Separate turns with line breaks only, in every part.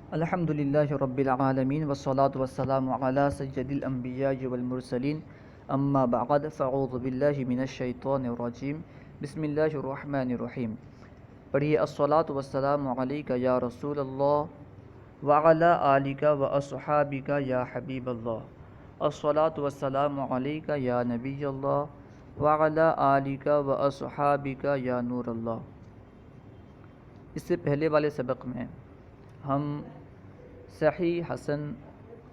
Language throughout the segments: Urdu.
الحمد للہ رب العالمین والصلاة والسلام علی سید الانبیاء والمرسلین اما بعد فاعوذ باللہ من الشیطان الرجیم بسم اللہ الرحمن الرحیم۔ پڑھیے الصلاة والسلام علیک یا رسول اللہ وعلی آلک واصحابک یا حبیب اللہ، الصلاة والسلام علیک یا نبی اللہ وعلی آلک واصحابک یا نور اللہ۔ اس سے پہلے والے سبق میں ہم صحیح، حسن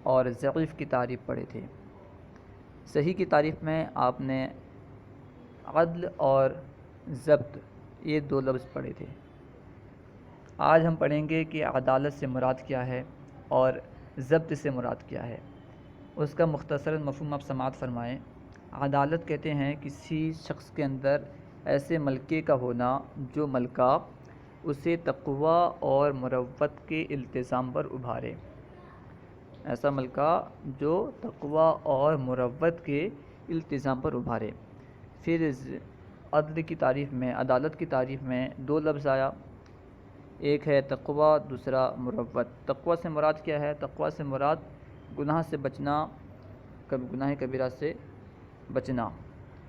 اور ضعیف کی تعریف پڑھے تھے۔ صحیح کی تعریف میں آپ نے عدل اور ضبط یہ دو لفظ پڑھے تھے۔ آج ہم پڑھیں گے کہ عدالت سے مراد کیا ہے اور ضبط سے مراد کیا ہے۔ اس کا مختصراً مفہوم آپ سماعت فرمائیں۔ عدالت کہتے ہیں کسی شخص کے اندر ایسے ملکے کا ہونا جو ملکہ اسے تقوی اور مروت کے التزام پر ابھارے، ایسا ملکہ جو تقوی اور مروت کے التزام پر ابھارے۔ پھر عدل کی تعریف میں، عدالت کی تعریف میں دو لفظ آیا، ایک ہے تقوی، دوسرا مروت۔ تقوی سے مراد کیا ہے؟ تقوی سے مراد گناہ سے بچنا، گناہ کبیرہ سے بچنا،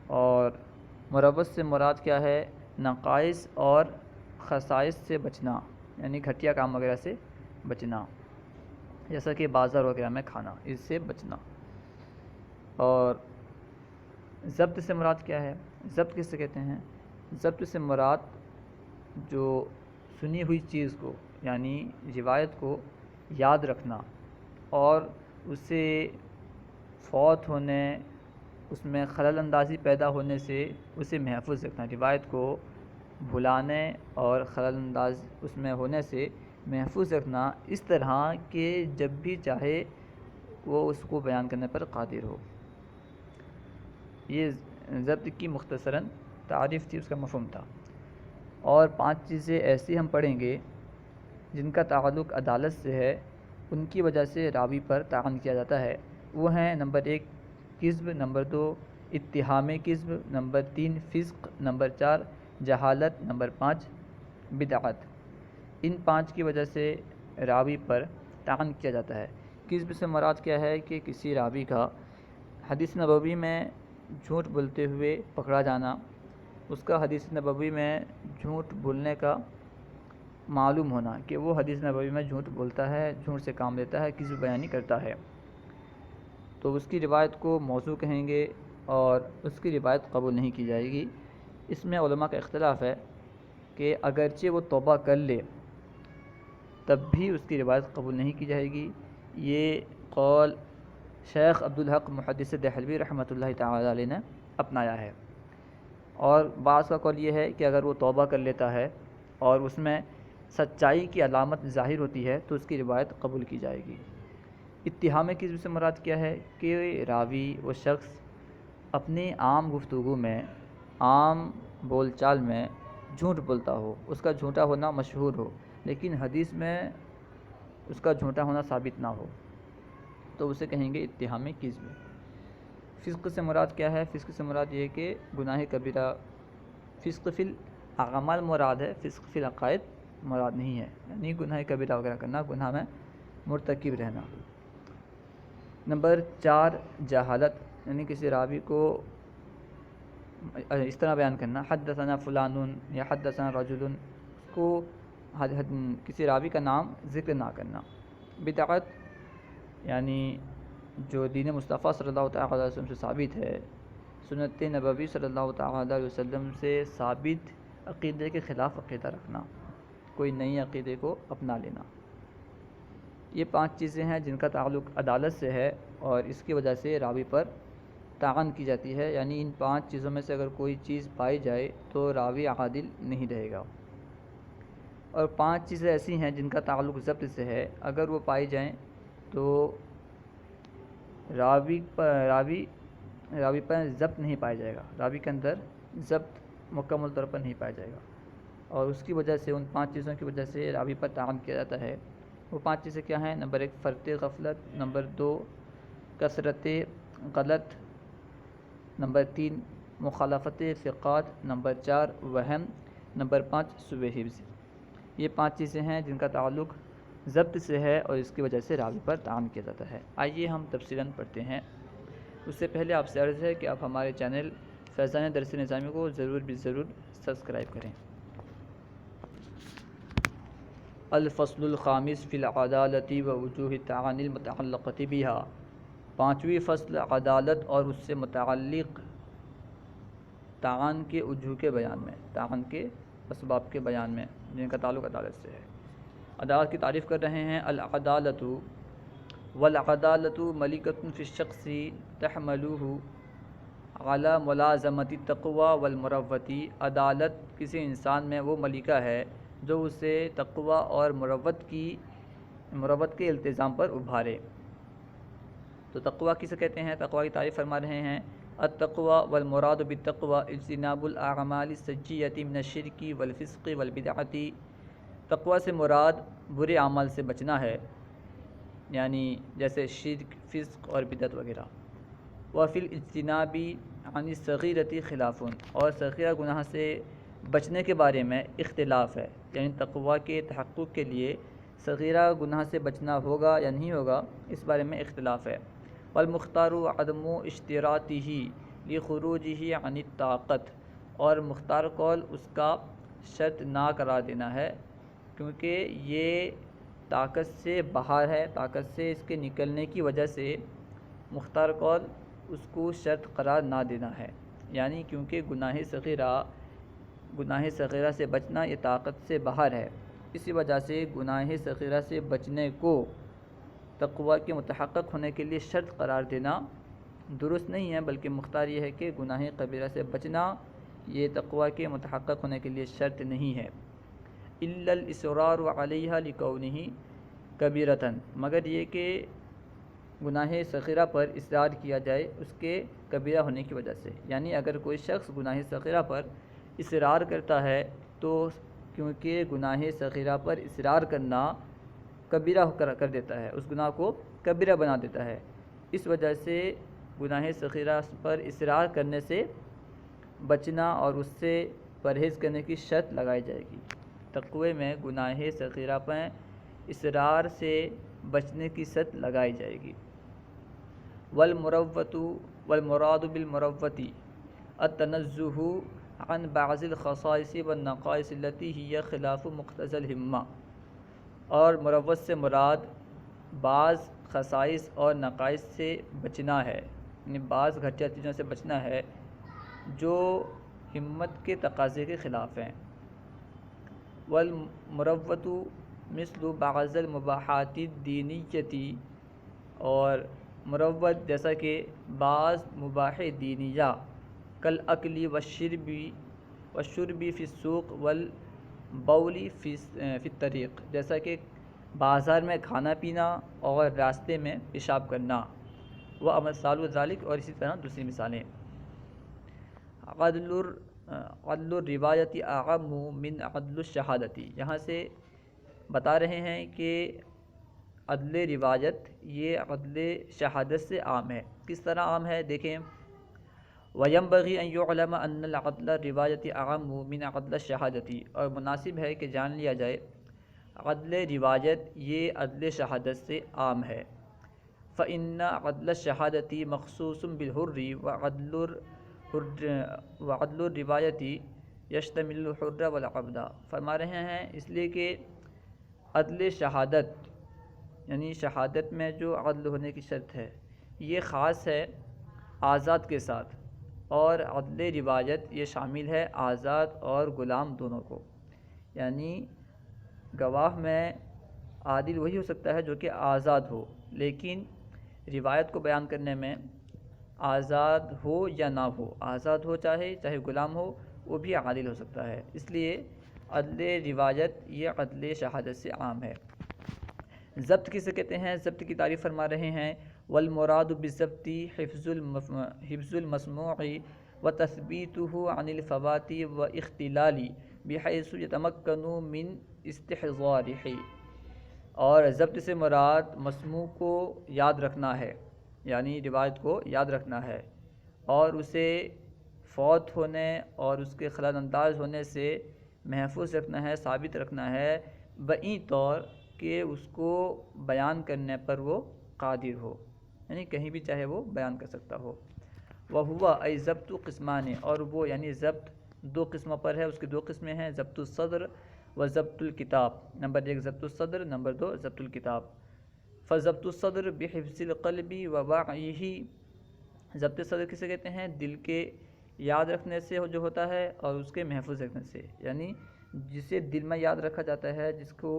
اور مروت سے مراد کیا ہے؟ نقائص اور خصائص سے بچنا، یعنی گھٹیا کام وغیرہ سے بچنا، جیسا کہ بازار وغیرہ میں کھانا، اس سے بچنا۔ اور ضبط سے مراد کیا ہے؟ ضبط کس سے کہتے ہیں؟ ضبط سے مراد جو سنی ہوئی چیز کو، یعنی روایت کو یاد رکھنا اور اسے فوت ہونے، اس میں خلل اندازی پیدا ہونے سے اسے محفوظ رکھنا، روایت کو بھلانے اور خلل انداز اس میں ہونے سے محفوظ رکھنا، اس طرح کہ جب بھی چاہے وہ اس کو بیان کرنے پر قادر ہو۔ یہ ضبط کی مختصراً تعریف تھی، اس کا مفہوم تھا۔ اور 5 چیزیں ایسی ہم پڑھیں گے جن کا تعلق عدالت سے ہے، ان کی وجہ سے راوی پر طعن کیا جاتا ہے۔ وہ ہیں: نمبر 1 کذب، نمبر 2 اتہام کذب، نمبر 3 فسق، نمبر 4 جہالت، نمبر 5 بدعت۔ ان 5 کی وجہ سے راوی پر طعن کیا جاتا ہے۔ کذب سے مراد کیا ہے؟ کہ کسی راوی کا حدیث نبوی میں جھوٹ بولتے ہوئے پکڑا جانا، اس کا حدیث نبوی میں جھوٹ بولنے کا معلوم ہونا کہ وہ حدیث نبوی میں جھوٹ بولتا ہے، جھوٹ سے کام لیتا ہے، کذب بیانی کرتا ہے، تو اس کی روایت کو موضوع کہیں گے اور اس کی روایت قبول نہیں کی جائے گی۔ اس میں علماء کا اختلاف ہے کہ اگرچہ وہ توبہ کر لے تب بھی اس کی روایت قبول نہیں کی جائے گی۔ یہ قول شیخ عبدالحق محدث دہلوی رحمۃ اللہ تعالی علیہ نے اپنایا ہے۔ اور بعض کا قول یہ ہے کہ اگر وہ توبہ کر لیتا ہے اور اس میں سچائی کی علامت ظاہر ہوتی ہے تو اس کی روایت قبول کی جائے گی۔ اتہام کذب سے مراد کیا ہے؟ کہ راوی وہ شخص اپنی عام گفتگو میں، عام بول چال میں جھوٹ بولتا ہو، اس کا جھوٹا ہونا مشہور ہو، لیکن حدیث میں اس کا جھوٹا ہونا ثابت نہ ہو، تو اسے کہیں گے اتہام کذب۔ فسق سے مراد کیا ہے؟ فسق سے مراد یہ کہ گناہ کبیرہ، فسق فی الاعمال مراد ہے، فسق فی العقائد مراد نہیں ہے، یعنی گناہ کبیرہ وغیرہ کرنا، گناہ میں مرتکب رہنا۔ نمبر 4 جہالت، یعنی کسی راوی کو اس طرح بیان کرنا، حدثنا فلان یا حدثنا رجل، اس کو کسی راوی کا نام ذکر نہ کرنا۔ بدعت، یعنی جو دین مصطفیٰ صلی اللہ تعالیٰ علیہ وسلم سے ثابت ہے، سنت نبوی صلی اللہ تعالیٰ علیہ وسلم سے ثابت عقیدے کے خلاف عقیدہ رکھنا، کوئی نئی عقیدے کو اپنا لینا۔ یہ 5 چیزیں ہیں جن کا تعلق عدالت سے ہے اور اس کی وجہ سے راوی پر طعن کی جاتی ہے، یعنی ان 5 چیزوں میں سے اگر کوئی چیز پائی جائے تو راوی عادل نہیں رہے گا۔ اور 5 چیزیں ایسی ہیں جن کا تعلق ضبط سے ہے، اگر وہ پائی جائیں تو راوی پر ضبط نہیں پایا جائے گا، راوی کے اندر ضبط مکمل طور پر نہیں پایا جائے گا، اور اس کی وجہ سے، ان 5 چیزوں کی وجہ سے راوی پر طعن کیا جاتا ہے۔ وہ 5 چیزیں کیا ہیں؟ نمبر 1 فرط غفلت، نمبر 2 کثرت غلط، نمبر 3 مخالفت ثقات، نمبر 4 وہم، نمبر 5 سوء حفظ۔ یہ 5 چیزیں ہیں جن کا تعلق ضبط سے ہے اور اس کی وجہ سے راوی پر تعان کیا جاتا ہے۔ آئیے ہم تفصیلاً پڑھتے ہیں۔ اس سے پہلے آپ سے عرض ہے کہ آپ ہمارے چینل فیضان درس نظامی کو ضرور سبسکرائب کریں۔ الفصل الخامس فی العدالۃ و وجوہ التعان المتعلقۃ بها، پانچویں فصل عدالت اور اس سے متعلق تعان کے وجوہ کے بیان میں، تعان کے اسباب کے بیان میں جن کا تعلق عدالت سے ہے۔ عدالت کی تعریف کر رہے ہیں۔ العدالۃ والعدالۃ ملکۃ فی الشخص تحملہ علی ملازمۃ التقوی والمروۃ، عدالت کسی انسان میں وہ ملکہ ہے جو اسے تقوی اور مروت کے التزام پر ابھارے۔ تو تقوی کسے کہتے ہیں؟ تقوی کی تعریف فرما رہے ہیں۔ التقوی والمراد بالتقوی اجتناب الاعمال السیئۃ من الشرک والفسق والبدعۃ، تقوی سے مراد برے اعمال سے بچنا ہے، یعنی جیسے شرک، فسق اور بدعت وغیرہ۔ وفی الاجتناب عن الصغیرۃ خلاف، اور صغیرہ گناہ سے بچنے کے بارے میں اختلاف ہے، یعنی تقوی کے تحقق کے لیے صغیرہ گناہ سے بچنا ہوگا یا نہیں ہوگا، اس بارے میں اختلاف ہے۔ والمختار عدم اشتراطہ لخروجہ عن الطاقت، اور مختار قول اس کا شرط نہ قرار دینا ہے کیونکہ یہ طاقت سے باہر ہے، طاقت سے اس کے نکلنے کی وجہ سے مختار قول اس کو شرط قرار نہ دینا ہے، یعنی کیونکہ گناہ صغیرہ سے بچنا یہ طاقت سے باہر ہے، اسی وجہ سے گناہ صغیرہ سے بچنے کو تقوی کے متحقق ہونے کے لیے شرط قرار دینا درست نہیں ہے، بلکہ مختار یہ ہے کہ گناہ کبیرہ سے بچنا یہ تقوی کے متحقق ہونے کے لیے شرط نہیں ہے۔ الا الاصرار علیہ لکونہ کبیرۃ، مگر یہ کہ گناہ صغیرہ پر اصرار کیا جائے اس کے کبیرہ ہونے کی وجہ سے، یعنی اگر کوئی شخص گناہ صغیرہ پر اصرار کرتا ہے تو کیونکہ گناہ صغیرہ پر اصرار کرنا کبیرہ کر دیتا ہے، اس گناہ کو کبیرہ بنا دیتا ہے، اس وجہ سے گناہ صغیرہ پر اصرار کرنے سے بچنا اور اس سے پرہیز کرنے کی شرط لگائی جائے گی۔ تقوی میں گناہ صغیرہ پر اصرار سے بچنے کی شرط لگائی جائے گی۔ والمراد بالمروۃ التنزہ عن بعض الخصائص والنقائص التي هي خلاف مقتضى الہمہ، اور مروت سے مراد بعض خصائص اور نقائص سے بچنا ہے، یعنی بعض گھٹیا چیزوں سے بچنا ہے جو ہمت کے تقاضے کے خلاف ہیں۔ والمروۃ مثل بعض المباحات الدینیۃ، اور مروت جیسا کہ بعض مباح دینیہ کالاکل والشرب فی السوق والبول فی الطریق، جیسا کہ بازار میں کھانا پینا اور راستے میں پیشاب کرنا، وامثال ذلک، اور اسی طرح دوسری مثالیں۔ عدل الروایت اعم من عدل الشہادت، یہاں سے بتا رہے ہیں کہ عدل روایت یہ عدل شہادت سے عام ہے۔ کس طرح عام ہے دیکھیں۔ وَيَنبَغِي أَن يُعْلَمَ أَنَّ الْعَدْلَ الرِّوَایَةِ أَعَمُّ مِنْ عَدْلِ الشَّهَادَةِ، اور مناسب ہے کہ جان لیا جائے عدل روایت یہ عدل شہادت سے عام ہے۔ فَإِنَّ عَدْلَ الشَّهَادَةِ مَخْصُوصٌ بِالْحُرِّ وَعَدْلُ الرِّوَایَةِ يَشْتَمِلُ الْحُرَّ وَالْعَبْدَ، فرما رہے ہیں اس لیے کہ عدل شہادت یعنی شہادت میں جو عدل ہونے کی شرط ہے یہ خاص ہے آزاد کے ساتھ، اور عدل روایت یہ شامل ہے آزاد اور غلام دونوں کو، یعنی گواہ میں عادل وہی ہو سکتا ہے جو کہ آزاد ہو، لیکن روایت کو بیان کرنے میں آزاد ہو یا نہ ہو، آزاد ہو چاہے غلام ہو، وہ بھی عادل ہو سکتا ہے، اس لیے عدل روایت یہ عدل شہادت سے عام ہے۔ ضبط کسے کہتے ہیں؟ ضبط کی تعریف فرما رہے ہیں۔ والمراد بالضبط حفظ المسموع وتثبیتہ عن الفوات واختلال بحیث یتمکن من استحضارہ، اور ضبط سے مراد مسموع کو یاد رکھنا ہے، یعنی روایت کو یاد رکھنا ہے، اور اسے فوت ہونے اور اس کے خلل انداز ہونے سے محفوظ رکھنا ہے، ثابت رکھنا ہے، بئی طور کہ اس کو بیان کرنے پر وہ قادر ہو، یعنی کہیں بھی چاہے وہ بیان کر سکتا ہو۔ وہوا ای ضبط قسمان، اور وہ یعنی ضبط دو قسموں پر ہے، اس کی دو قسمیں ہیں، ضبط الصدر و ضبط الکتاب۔ نمبر 1 ضبط الصدر، نمبر 2 ضبط الکتاب۔ فضبط الصدر بحفظ القلب و وعیہ، ضبط صدر کسے کہتے ہیں؟ دل کے یاد رکھنے سے جو ہوتا ہے اور اس کے محفوظ رکھنے سے، یعنی جسے دل میں یاد رکھا جاتا ہے، جس کو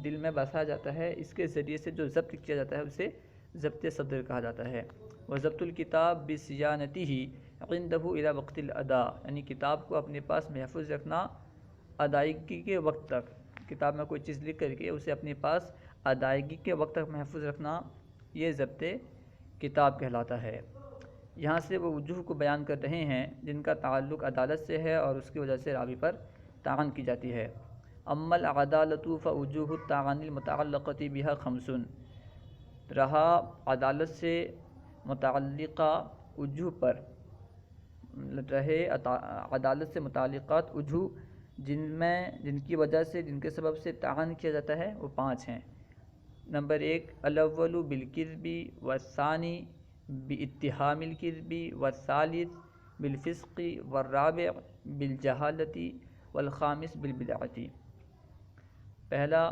دل میں بسایا جاتا ہے، اس کے ذریعے سے جو ضبط کیا جاتا ہے اسے ضبط صدر کہا جاتا ہے۔ وضبط الکتاب بصیانتہ عندہ الی وقت الادا، یعنی کتاب کو اپنے پاس محفوظ رکھنا ادائیگی کے وقت تک، کتاب میں کوئی چیز لکھ کر کے اسے اپنے پاس ادائیگی کے وقت تک محفوظ رکھنا، یہ ضبط کتاب کہلاتا ہے۔ یہاں سے وہ وجوہ کو بیان کر رہے ہیں جن کا تعلق عدالت سے ہے اور اس کی وجہ سے راوی پر طعن کی جاتی ہے۔ اما العدالۃ فوجوہ الطعن المتعلقۃ بها خمس، رہا عدالت سے متعلقہ وجوہ پر، رہے عدالت سے متعلقات وجوہ جن کی وجہ سے، جن کے سبب سے طعن کیا جاتا ہے، وہ 5 ہیں۔ نمبر 1 الاول بالکذب، والثانی باتہام الکذب، والثالث بالفسق، والرابع بالجہالۃ، والخامس بالبدعۃ۔ پہلا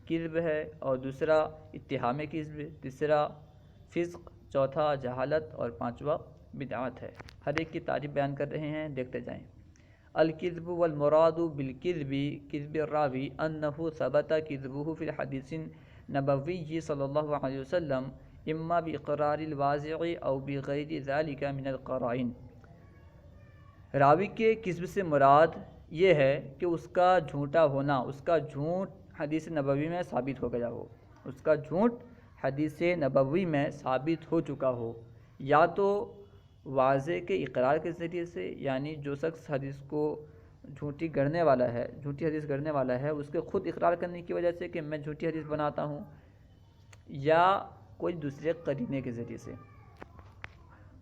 کذب ہے، اور دوسرا اتہام کذب، تیسرا فسق، چوتھا جہالت، اور پانچواں بدعت ہے۔ ہر ایک کی تعریف بیان کر رہے ہیں، دیکھتے جائیں۔ الکذب والمراد بالکذب کذب الراوی انہ ثبت کذبہ فی الحدیث نبوی صلی اللہ علیہ وسلم اما باقرار الواضع او بغیر ذلک من القرائن۔ راوی کے کذب سے مراد یہ ہے کہ اس کا جھوٹا ہونا، اس کا جھوٹ حدیث نبوی میں ثابت ہو گیا ہو، اس کا جھوٹ حدیث نبوی میں ثابت ہو چکا ہو، یا تو واضح کے اقرار کے ذریعے سے، یعنی جو شخص حدیث کو جھوٹی گڑھنے والا ہے، جھوٹی حدیث گڑھنے والا ہے، اس کے خود اقرار کرنے کی وجہ سے کہ میں جھوٹی حدیث بناتا ہوں، یا کوئی دوسرے قرینے کے ذریعے سے۔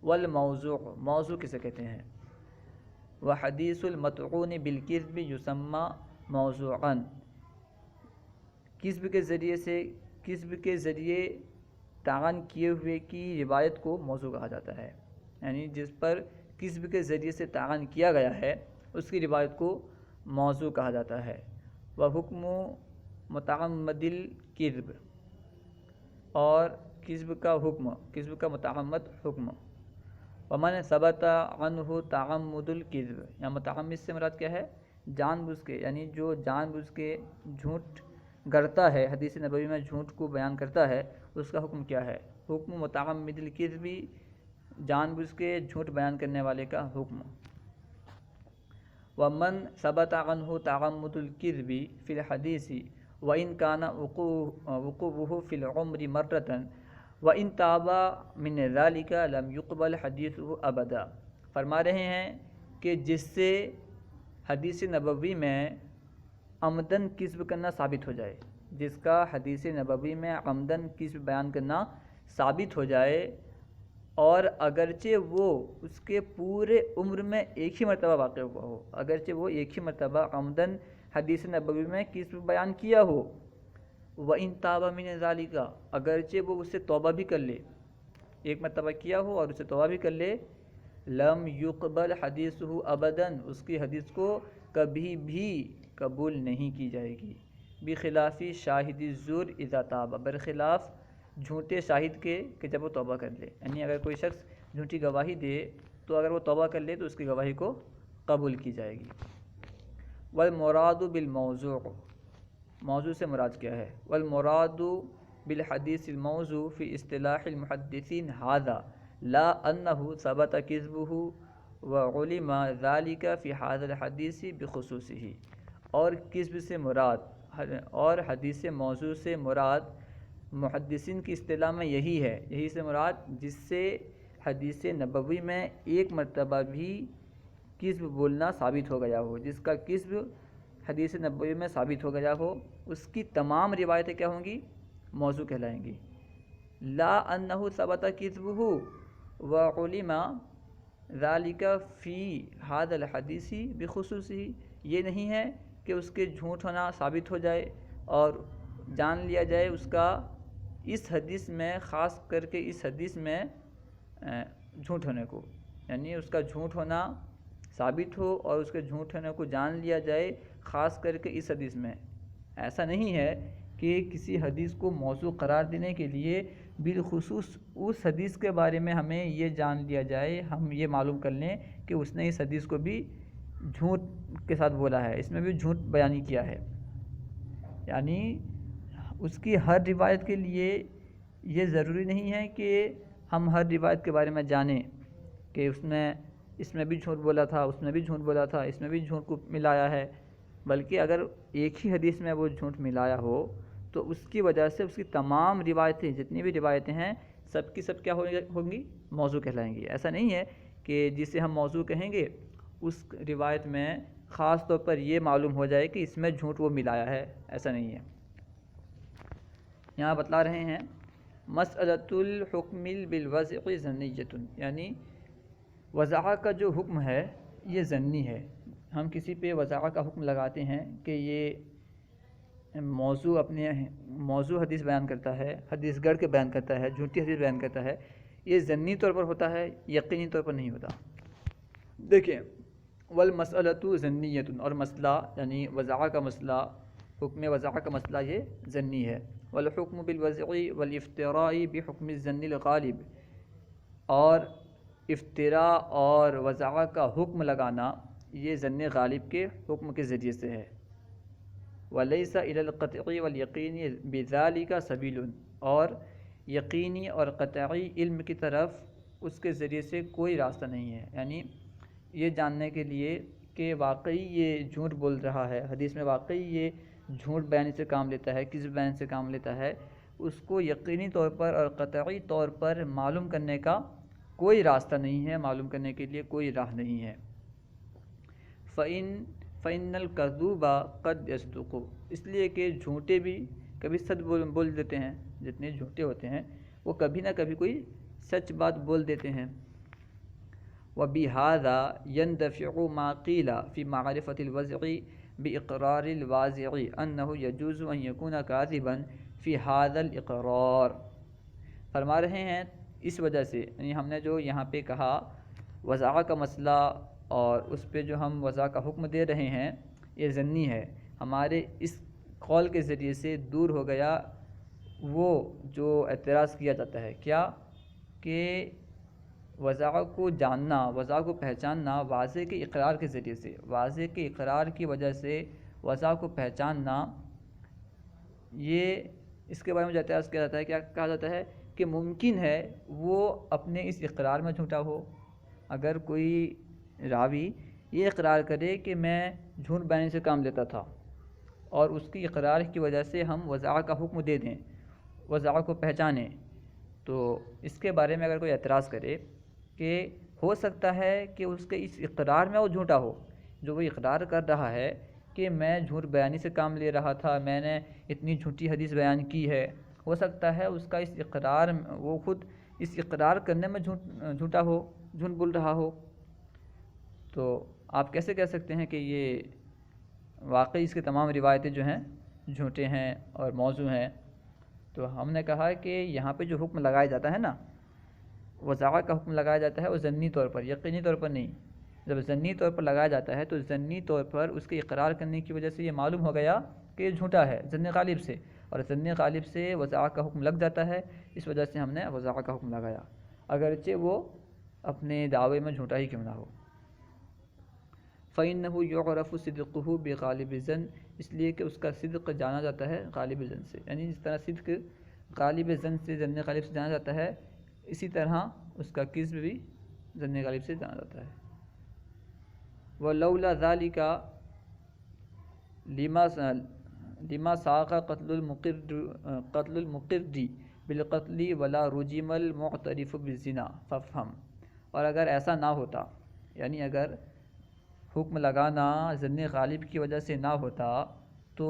والموضوع، موضوع کسے کہتے ہیں؟ وحدیث المطعون بالکذب یسمى موضوعا، کذب کے ذریعے طعن کیے ہوئے کی روایت کو موضوع کہا جاتا ہے، یعنی جس پر کذب کے ذریعے سے طعن کیا گیا ہے اس کی روایت کو موضوع کہا جاتا ہے۔ وحکم متعمد الکذب، اور کذب کا متعمد حکم۔ ومن ثبت عنہ تعمد الکذب، یا متعمد سے مراد کیا ہے؟ جان بوجھ کے، یعنی جو جان بوجھ کے جھوٹ گڑھتا ہے، حدیث نبوی میں جھوٹ کو بیان کرتا ہے، اس کا حکم کیا ہے؟ حکم متعمد الکذب، جان بوجھ کے جھوٹ بیان کرنے والے کا حکم۔ ومن ثبت عنہ تعمد الکذب فی الحدیث وإن كان وقوعه في العمر مرة وإن تاب من ذلك لم يقبل حدیثه ابدا۔ فرما رہے ہیں کہ جس سے حدیث نبوی میں عمدن کذب کرنا ثابت ہو جائے، جس کا حدیث نبوی میں عمدن کذب بیان کرنا ثابت ہو جائے، اور اگرچہ وہ اس کے پورے عمر میں ایک ہی مرتبہ واقع ہوا ہو، اگرچہ وہ ایک ہی مرتبہ عمدن حدیث نبوی میں کذب بیان کیا ہو، وَإِن تَابَ مِنَ ذَلِكَ، اگرچہ وہ اس سے توبہ بھی کر لے، ایک مرتبہ کیا ہو اور اسے توبہ بھی کر لے، لم يقبل حدیثہ ابداً، اس کی حدیث کو کبھی بھی قبول نہیں کی جائے گی۔ بخلاف شاہد الزور اذا تاب، برخلاف جھوٹے شاہد کے کہ جب وہ توبہ کر لے، یعنی اگر کوئی شخص جھوٹی گواہی دے تو اگر وہ توبہ کر لے تو اس کی گواہی کو قبول کی جائے گی۔ والمراد بالموضوع، موضوع سے مراد کیا ہے؟ والمراد بالحدیث الموضوع فی اصطلاح المحدثین ھذا لا انہ ثبت کذبہ وعلم ذلک فی ھذا الحدیث بخصوصہ، اور کذب سے مراد اور حدیث موضوع سے مراد محدثین کی اصطلاح میں یہی ہے، یہی سے مراد جس سے حدیث نبوی میں ایک مرتبہ بھی کذب بولنا ثابت ہو گیا ہو، جس کا کذب حدیث نبوی میں ثابت ہو گیا ہو، اس کی تمام روایتیں کیا ہوں گی؟ موضوع کہلائیں گی۔ لا انہ ثبت کذبہ وعلم ذالک فی ھذا الحدیث بخصوصہ، یہ نہیں ہے کہ اس کے جھوٹ ہونا ثابت ہو جائے اور جان لیا جائے اس کا اس حدیث میں، خاص کر کے اس حدیث میں جھوٹ ہونے کو، یعنی اس کا جھوٹ ہونا ثابت ہو اور اس کے جھوٹ ہونے کو جان لیا جائے خاص کر کے اس حدیث میں۔ ایسا نہیں ہے کہ کسی حدیث کو موضوع قرار دینے کے لیے بالخصوص اس حدیث کے بارے میں ہمیں یہ جان لیا جائے، ہم یہ معلوم کر لیں کہ اس نے اس حدیث کو بھی جھوٹ کے ساتھ بولا ہے، اس میں بھی جھوٹ بیانی کیا ہے۔ یعنی اس کی ہر روایت کے لیے یہ ضروری نہیں ہے کہ ہم ہر روایت کے بارے میں جانیں کہ اس میں بھی جھوٹ بولا تھا، اس میں بھی جھوٹ بولا تھا، اس میں بھی جھوٹ کو ملایا ہے، بلکہ اگر ایک ہی حدیث میں وہ جھوٹ ملایا ہو تو اس کی وجہ سے اس کی تمام روایتیں، جتنی بھی روایتیں ہیں، سب کی سب کیا ہوں گی؟ موضوع کہلائیں گی۔ ایسا نہیں ہے کہ جسے ہم موضوع کہیں گے اس روایت میں خاص طور پر یہ معلوم ہو جائے کہ اس میں جھوٹ وہ ملایا ہے، ایسا نہیں ہے۔ یہاں بتلا رہے ہیں مسئلۃ الحکم بالوضع ظنیۃ، یعنی وضع کا جو حکم ہے یہ ظنی ہے۔ ہم کسی پہ وضع کا حکم لگاتے ہیں کہ یہ موضوع حدیث بیان کرتا ہے، حدیث گڑھ کے بیان کرتا ہے، جھوٹی حدیث بیان کرتا ہے، یہ ظنی طور پر ہوتا ہے، یقینی طور پر نہیں ہوتا۔ دیکھیں والمسئلۃ ظنیۃ، اور مسئلہ یعنی وضع کا مسئلہ، حکم وضع کا مسئلہ یہ ظنی ہے۔ والحکم بالوضع والافتراء بحکم الظن الغالب، اور افتراء اور وضع کا حکم لگانا یہ ظن غالب کے حکم کے ذریعے سے ہے۔ ولیس الی القطع والیقین بذلک سبیل، اور یقینی اور قطعی علم کی طرف اس کے ذریعے سے کوئی راستہ نہیں ہے، یعنی یہ جاننے کے لیے کہ واقعی یہ جھوٹ بول رہا ہے، حدیث میں واقعی یہ جھوٹ بیان سے کام لیتا ہے، کس بیان سے کام لیتا ہے، اس کو یقینی طور پر اور قطعی طور پر معلوم کرنے کا کوئی راستہ نہیں ہے، معلوم کرنے کے لیے کوئی راہ نہیں ہے۔ فَإِنَّ الْكَذُوبَ قَدْ يَصْدُقُ، اس لیے کہ جھوٹے بھی کبھی سچ بول دیتے ہیں، جتنے جھوٹے ہوتے ہیں وہ کبھی نہ کبھی کوئی سچ بات بول دیتے ہیں۔ وَبِهَذَا يَنْدَفِعُ مَا قِيلَ فِي مَعْرِفَةِ الْوَضْعِ بِإِقْرَارِ الْوَاضِعِ أَنَّهُ يَجُوزُ أَنْ يَكُونَ كَاذِبًا فِي هَذَا الْإِقْرَارِ، فرما رہے ہیں اس وجہ سے، یعنی ہم نے جو یہاں پہ کہا وضع کا مسئلہ اور اس پہ جو ہم وضع کا حکم دے رہے ہیں یہ ظنی ہے، ہمارے اس قول کے ذریعے سے دور ہو گیا وہ جو اعتراض کیا جاتا ہے، کیا کہ وضع کو جاننا، وضع کو پہچاننا واضح کے اقرار کے ذریعے سے، واضح کے اقرار کی وجہ سے وضع کو پہچاننا، یہ اس کے بارے میں جو اعتراض کیا جاتا ہے، کیا کہا جاتا ہے کہ ممکن ہے وہ اپنے اس اقرار میں جھوٹا ہو۔ اگر کوئی راوی یہ اقرار کرے کہ میں جھوٹ بیان سے کام لیتا تھا اور اس کی اقرار کی وجہ سے ہم وضع کا حکم دے دیں، وضع کو پہچانیں، تو اس کے بارے میں اگر کوئی اعتراض کرے کہ ہو سکتا ہے کہ اس کے اس اقرار میں وہ جھوٹا ہو، جو وہ اقرار کر رہا ہے کہ میں جھوٹ بیانی سے کام لے رہا تھا، میں نے اتنی جھوٹی حدیث بیان کی ہے، ہو سکتا ہے اس کا اس اقرار، وہ خود اس اقرار کرنے میں جھوٹا ہو، جھوٹ بول رہا ہو، تو آپ کیسے کہہ سکتے ہیں کہ یہ واقعی اس کی تمام روایتیں جو ہیں جھوٹے ہیں اور موضوع ہیں؟ تو ہم نے کہا کہ یہاں پہ جو حکم لگایا جاتا ہے نا، وضع کا حکم لگایا جاتا ہے وہ ضمنی طور پر، یقینی طور پر نہیں۔ جب ضمنی طور پر لگایا جاتا ہے تو ضمنی طور پر اس کے اقرار کرنے کی وجہ سے یہ معلوم ہو گیا کہ یہ جھوٹا ہے ظن غالب سے، اور ظن غالب سے وضع کا حکم لگ جاتا ہے، اس وجہ سے ہم نے وضع کا حکم لگایا، اگرچہ وہ اپنے دعوے میں جھوٹا ہی کیوں نہ ہو۔ فَإِنَّهُ يُعْرَفُ صِدْقُهُ بِغَالِبِ الظَّنِّ، اس لیے کہ اس کا صدق جانا جاتا ہے غالب ظن سے، یعنی جس طرح صدق غالب ظن سے، ظن غالب سے جانا جاتا ہے، اسی طرح اس کا کذب بھی ظن غالب سے جانا جاتا ہے۔ وَلَوْلَا ذَلِكَ لِمَا سَاقَ قَتْلُ الْمُقِرِّ بِالْقَتْلِ وَلَا رُجِمَ الْمُعْتَرِفُ بِالزِّنَا فَافْهَمْ، اور اگر ایسا نہ ہوتا، یعنی اگر حکم لگانا ظن غالب کی وجہ سے نہ ہوتا تو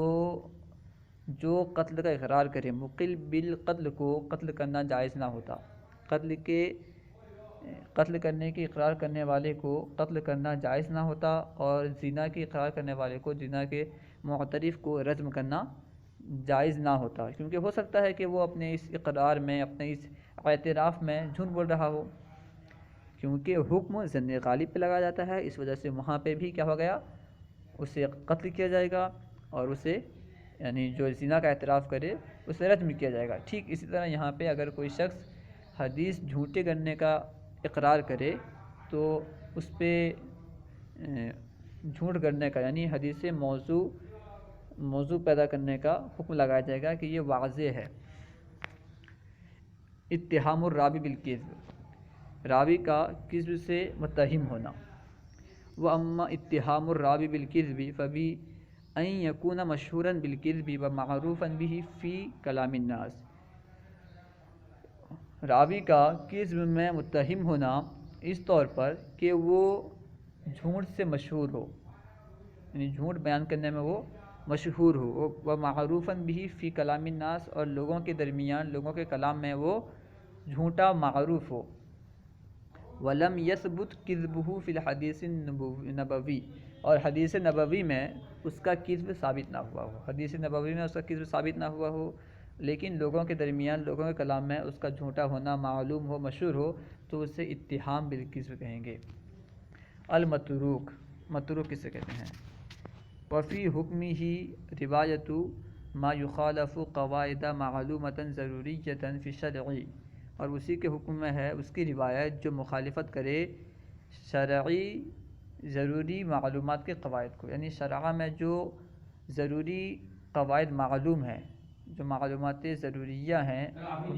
جو قتل کا اقرار کرے، مقل بالقتل کو قتل کرنا جائز نہ ہوتا، قتل کرنے کی اقرار کرنے والے کو قتل کرنا جائز نہ ہوتا، اور زنا کی اقرار کرنے والے کو، زنا کے معترف کو رجم کرنا جائز نہ ہوتا، کیونکہ ہو سکتا ہے کہ وہ اپنے اس اقرار میں، اپنے اس اعتراف میں جھوٹ بول رہا ہو، کیونکہ حکم ظن غالب پہ لگایا جاتا ہے، اس وجہ سے وہاں پہ بھی کیا ہو گیا، اسے قتل کیا جائے گا، اور اسے یعنی جو زنا کا اعتراف کرے اسے رجم کیا جائے گا۔ ٹھیک اسی طرح یہاں پہ اگر کوئی شخص حدیث جھوٹے کرنے کا اقرار کرے تو اس پہ جھوٹ کرنے کا یعنی حدیث موضوع پیدا کرنے کا حکم لگایا جائے گا کہ یہ واضح ہے۔ اتہام الراوی بالکذب، راوی کا کذب سے متہم ہونا۔ وَأَمَّا اتہام الراوی بالکذب فَبِأَنْ يَكُونَ مَشْهُورًا بِالْكِذْبِ وَمَعْرُوفًا بِهِ فِي كَلَامِ النَّاسِ، راوی کا کذب میں متہم ہونا اس طور پر کہ وہ جھوٹ سے مشہور ہو، یعنی جھوٹ بیان کرنے میں وہ مشہور ہو، وَمَعْرُوفًا بِهِ فِي كَلَامِ النَّاسِ، اور لوگوں کے درمیان، لوگوں کے کلام میں وہ جھوٹا معروف ہو۔ وَلَمْ يَثْبُتْ كِذْبُهُ فِي الْحَدِيثِ النَّبَوِيِّ، اور حدیث نبوی میں اس کا کذب ثابت نہ ہوا ہو، حدیث نبوی میں اس کا کذب ثابت نہ ہوا ہو، لیکن لوگوں کے درمیان، لوگوں کے کلام میں اس کا جھوٹا ہونا معلوم ہو، مشہور ہو، تو اسے اتہام بالکذب کہیں گے۔ المتروک، متروک کسے کہتے ہیں؟ وفی حکمہ روایت ما یخالف قواعد معلومۃ ضروریۃ فی الشرع، اور اسی کے حکم میں ہے اس کی روایت جو مخالفت کرے شرعی ضروری معلومات کے قواعد کو، یعنی شرع میں جو ضروری قواعد معلوم ہیں، جو معلومات ضروریہ ہیں، ان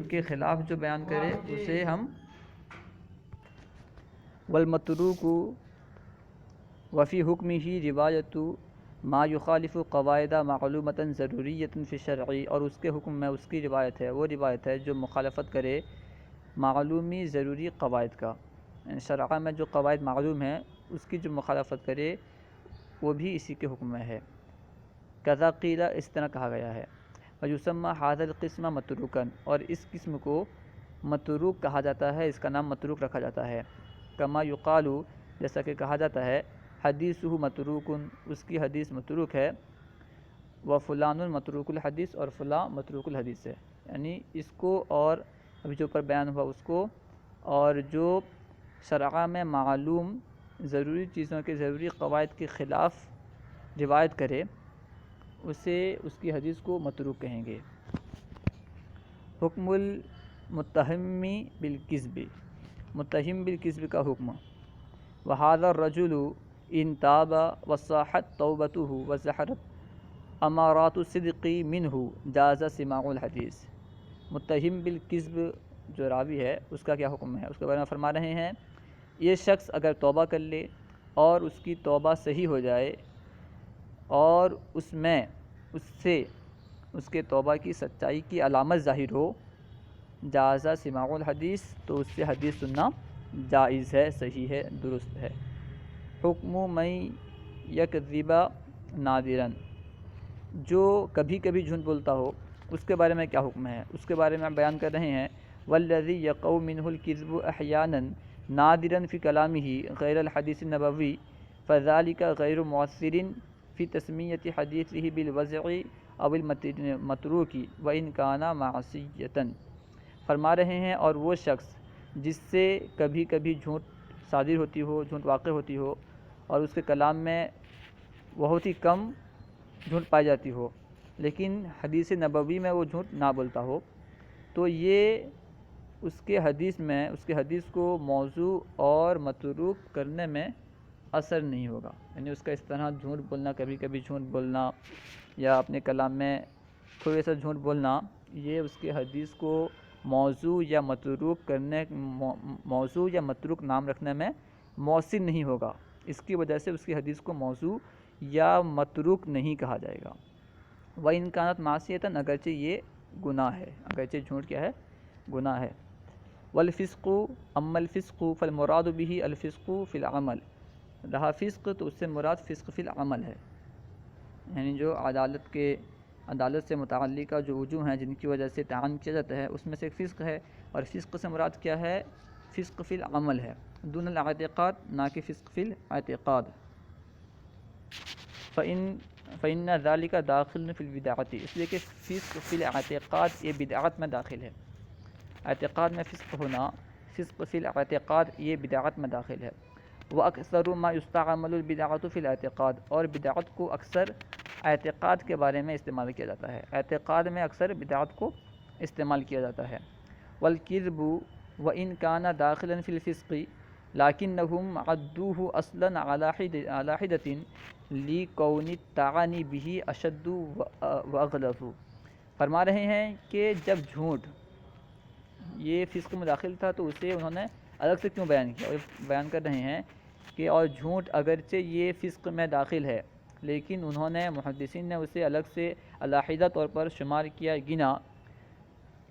کے خلاف جو بیان کرے اسے ہم والمتروک وفی حکمہ روایت ما یخالف قواعد معلومۃ ضروریۃ فی الشرع، اور اس کے حکم میں اس کی روایت ہے، وہ روایت ہے جو مخالفت کرے معلومی ضروری قواعد کا، یعنی شرع میں جو قواعد معلوم ہیں اس کی جو مخالفت کرے وہ بھی اسی کے حکم میں ہے۔ کذا قیل، اس طرح کہا گیا ہے۔ ویسمى ھذا القسم متروکا، اور اس قسم کو متروک کہا جاتا ہے، اس کا نام متروک رکھا جاتا ہے۔ کما یقال، جیسا کہ کہا جاتا ہے، حدیثہ متروک، اس کی حدیث متروک ہے، وفلان متروک الحدیث، اور فلاں متروک الحدیث ہے، یعنی اس کو اور ابھی جو پر بیان ہوا اس کو، اور جو شرع میں معلوم ضروری چیزوں کے ضروری قواعد کے خلاف روایت کرے اسے، اس کی حدیث کو متروک کہیں گے۔ حکم المتہم بالکذب، متہم بالکذب کا حکم۔ وَهَذَا الرَّجُلُ إِن تَابَ وَصَحَّتْ تَوْبَتُهُ وَظَهَرَتْ أَمَارَاتُ الصِّدْقِ مِنْهُ جَازَ سِمَاعُ الْحَدِيثِ، متہم بالکذب جو راوی ہے اس کا کیا حکم ہے، اس کے بارے میں فرما رہے ہیں، یہ شخص اگر توبہ کر لے اور اس کی توبہ صحیح ہو جائے اور اس میں اس سے اس کے توبہ کی سچائی کی علامت ظاہر ہو، جازہ سماع الحدیث، تو اس سے حدیث سننا جائز ہے، صحیح ہے، درست ہے۔ حکم من یکذب نادرا، جو کبھی کبھی جھوٹ بولتا ہو اس کے بارے میں کیا حکم ہے، اس کے بارے میں بیان کر رہے ہیں۔ والذی یقع منہ الکذب احیانا نادرا فی کلامہ غیر الحدیث النبوی فذلک غیر مؤثر فی تسمیۃ حدیثہ بالوضع او المتروک وان کان معصیۃ، فرما رہے ہیں، اور وہ شخص جس سے کبھی کبھی جھوٹ صادر ہوتی ہو، جھوٹ واقع ہوتی ہو، اور اس کے کلام میں بہت ہی کم جھوٹ پائی جاتی ہو، لیکن حدیث نبوی میں وہ جھوٹ نہ بولتا ہو، تو یہ اس کے حدیث میں، اس کے حدیث کو موضوع اور متروک کرنے میں اثر نہیں ہوگا، یعنی اس کا اس طرح جھوٹ بولنا، کبھی کبھی جھوٹ بولنا یا اپنے کلام میں تھوڑے سا جھوٹ بولنا، یہ اس کے حدیث کو موضوع یا متروک نام رکھنے میں مؤثر نہیں ہوگا، اس کی وجہ سے اس کی حدیث کو موضوع یا متروک نہیں کہا جائے گا۔ وَإِنْ كَانَتْ مَعْصِيَةً، اگرچہ یہ گناہ ہے، اگرچہ جھوٹ کیا ہے، گناہ ہے۔ والفسق، اما الفسق فالمراد به الفسق فی العمل، رہا فسق تو اس سے مراد فسق فی العمل ہے، یعنی جو عدالت سے متعلقہ جو وجوہ ہیں جن کی وجہ سے تعین کیا جاتا ہے اس میں سے ایک فسق ہے، اور فسق سے مراد کیا ہے، فسق فی العمل ہے، دون الاعتقاد، نہ کہ فسق فی الاعتقاد۔ فإن فإن ذلك داخل فی البدعۃ، اس لیے کہ فسق فی الاعتقاد یہ بدعت میں داخل ہے، اعتقاد میں فسق ہونا، فسق فی الاعتقاد یہ بدعت میں داخل ہے۔ وَأَكْثَرُ مَا يُسْتَعْمَلُ الْبِدْعَةُ فِي الْاعْتِقَاد، اور بدعت کو اکثر اعتقاد کے بارے میں استعمال کیا جاتا ہے، اعتقاد میں اکثر بدعت کو استعمال کیا جاتا ہے۔ وَالْكِذْبُ وَإِنْ كَانَ دَاخِلًا فِي الْفِسْقِ لَكِنَّهُمْ عَدُّوهُ أَصْلًا عَلَى حِدَةٍ لِكَوْنِ الطَّعْنِ بِهِ أَشَدُّ وَأَغْلَظُ۔ فرما رہے ہیں کہ جب جھوٹ یہ فسق میں داخل تھا تو اسے انہوں نے الگ سے کیوں بیان کیا، اور بیان کر رہے ہیں کہ اور جھوٹ اگرچہ یہ فسق میں داخل ہے لیکن انہوں نے محدثین نے اسے الگ سے علیحدہ طور پر شمار کیا، گنا،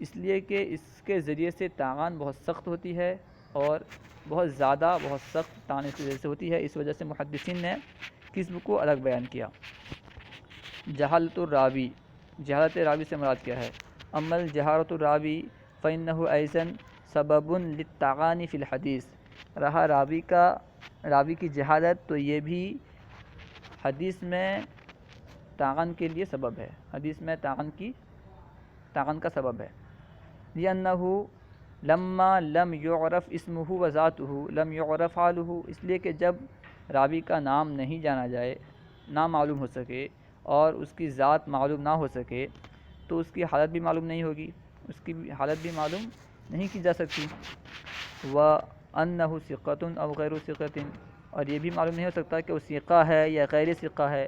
اس لیے کہ اس کے ذریعے سے طعن بہت سخت ہوتی ہے اور بہت زیادہ بہت سخت طعن اس وجہ سے ہوتی ہے، اس وجہ سے محدثین نے کذب کو الگ بیان کیا۔ جہالت الراوی، جہالت راوی سے مراد کیا ہے؟ اما الجہالت الراوی فإنه أيضاً سبب للطعن فی الحدیث، رہا راوی کی جہالت تو یہ بھی حدیث میں طعن کے لیے سبب ہے، حدیث میں طعن کا سبب ہے۔ لأنه لما لم يعرف اسمه وذاته لم يعرف حاله، اس لیے کہ جب راوی کا نام نہیں جانا جائے، نام معلوم ہو سکے اور اس کی ذات معلوم نہ ہو سکے تو اس کی حالت بھی معلوم نہیں ہوگی، اس کی حالت بھی معلوم نہیں کی جا سکتی۔ وَأَنَّهُ ثِقَةٌ أَوْ غَيْرُ ثِقَةٍ، اور یہ بھی معلوم نہیں ہو سکتا کہ وہ ثقہ ہے یا غیر ثقہ ہے۔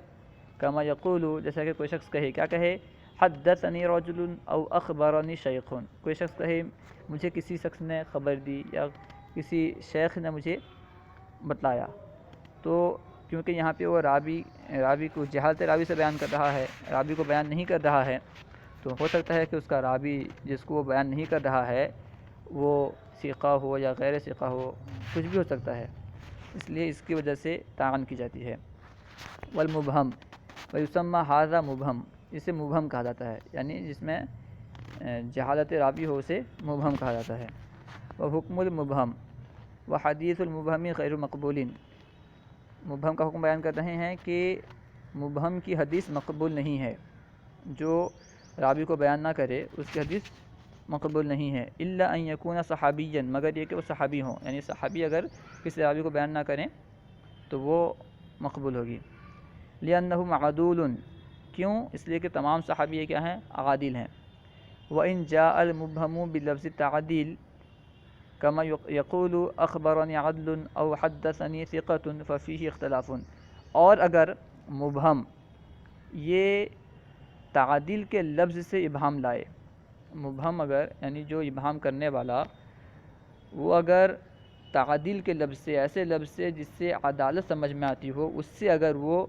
کما یقول، جیسا کہ کوئی شخص کہے، کیا کہے؟ حدثنی رجل او اخبرنی شیخ، کوئی شخص کہے مجھے کسی شخص نے خبر دی یا کسی شیخ نے مجھے بتلایا، تو کیونکہ یہاں پہ وہ راوی کو جہالت راوی سے بیان کر رہا ہے، راوی کو بیان نہیں کر رہا ہے، تو ہو سکتا ہے کہ اس کا راوی جس کو وہ بیان نہیں کر رہا ہے وہ ثقہ ہو یا غیر ثقہ ہو، کچھ بھی ہو سکتا ہے، اس لیے اس کی وجہ سے طعن کی جاتی ہے۔ والمبہم ویسمى ھذا مبہم، اسے مبہم کہا جاتا ہے، یعنی جس میں جہالت راوی ہو اسے مبہم کہا جاتا ہے۔ وحکم المبہم وحدیث المبہم غیر مقبول، مبہم کا حکم بیان کر رہے ہیں کہ مبہم کی حدیث مقبول نہیں ہے، جو راوی کو بیان نہ کرے اس کی حدیث مقبول نہیں ہے۔ الا ان یکون صحابیا، مگر یہ کہ وہ صحابی ہوں، یعنی صحابی اگر کسی راوی کو بیان نہ کریں تو وہ مقبول ہوگی۔ لأنہم عدول، کیوں؟ اس لیے کہ تمام صحابی کیا ہیں؟ عادل ہیں۔ وإن جاء المبہم بلفظ التعدیل کما یقول اخبرنی عدل او حدثنی ثقۃ ففیہ اختلاف، اور اگر مبہم یہ تعدیل کے لفظ سے ابہام لائے، مبہم اگر یعنی جو ابہام کرنے والا وہ اگر تعدیل کے لفظ سے، ایسے لفظ سے جس سے عدالت سمجھ میں آتی ہو، اس سے اگر وہ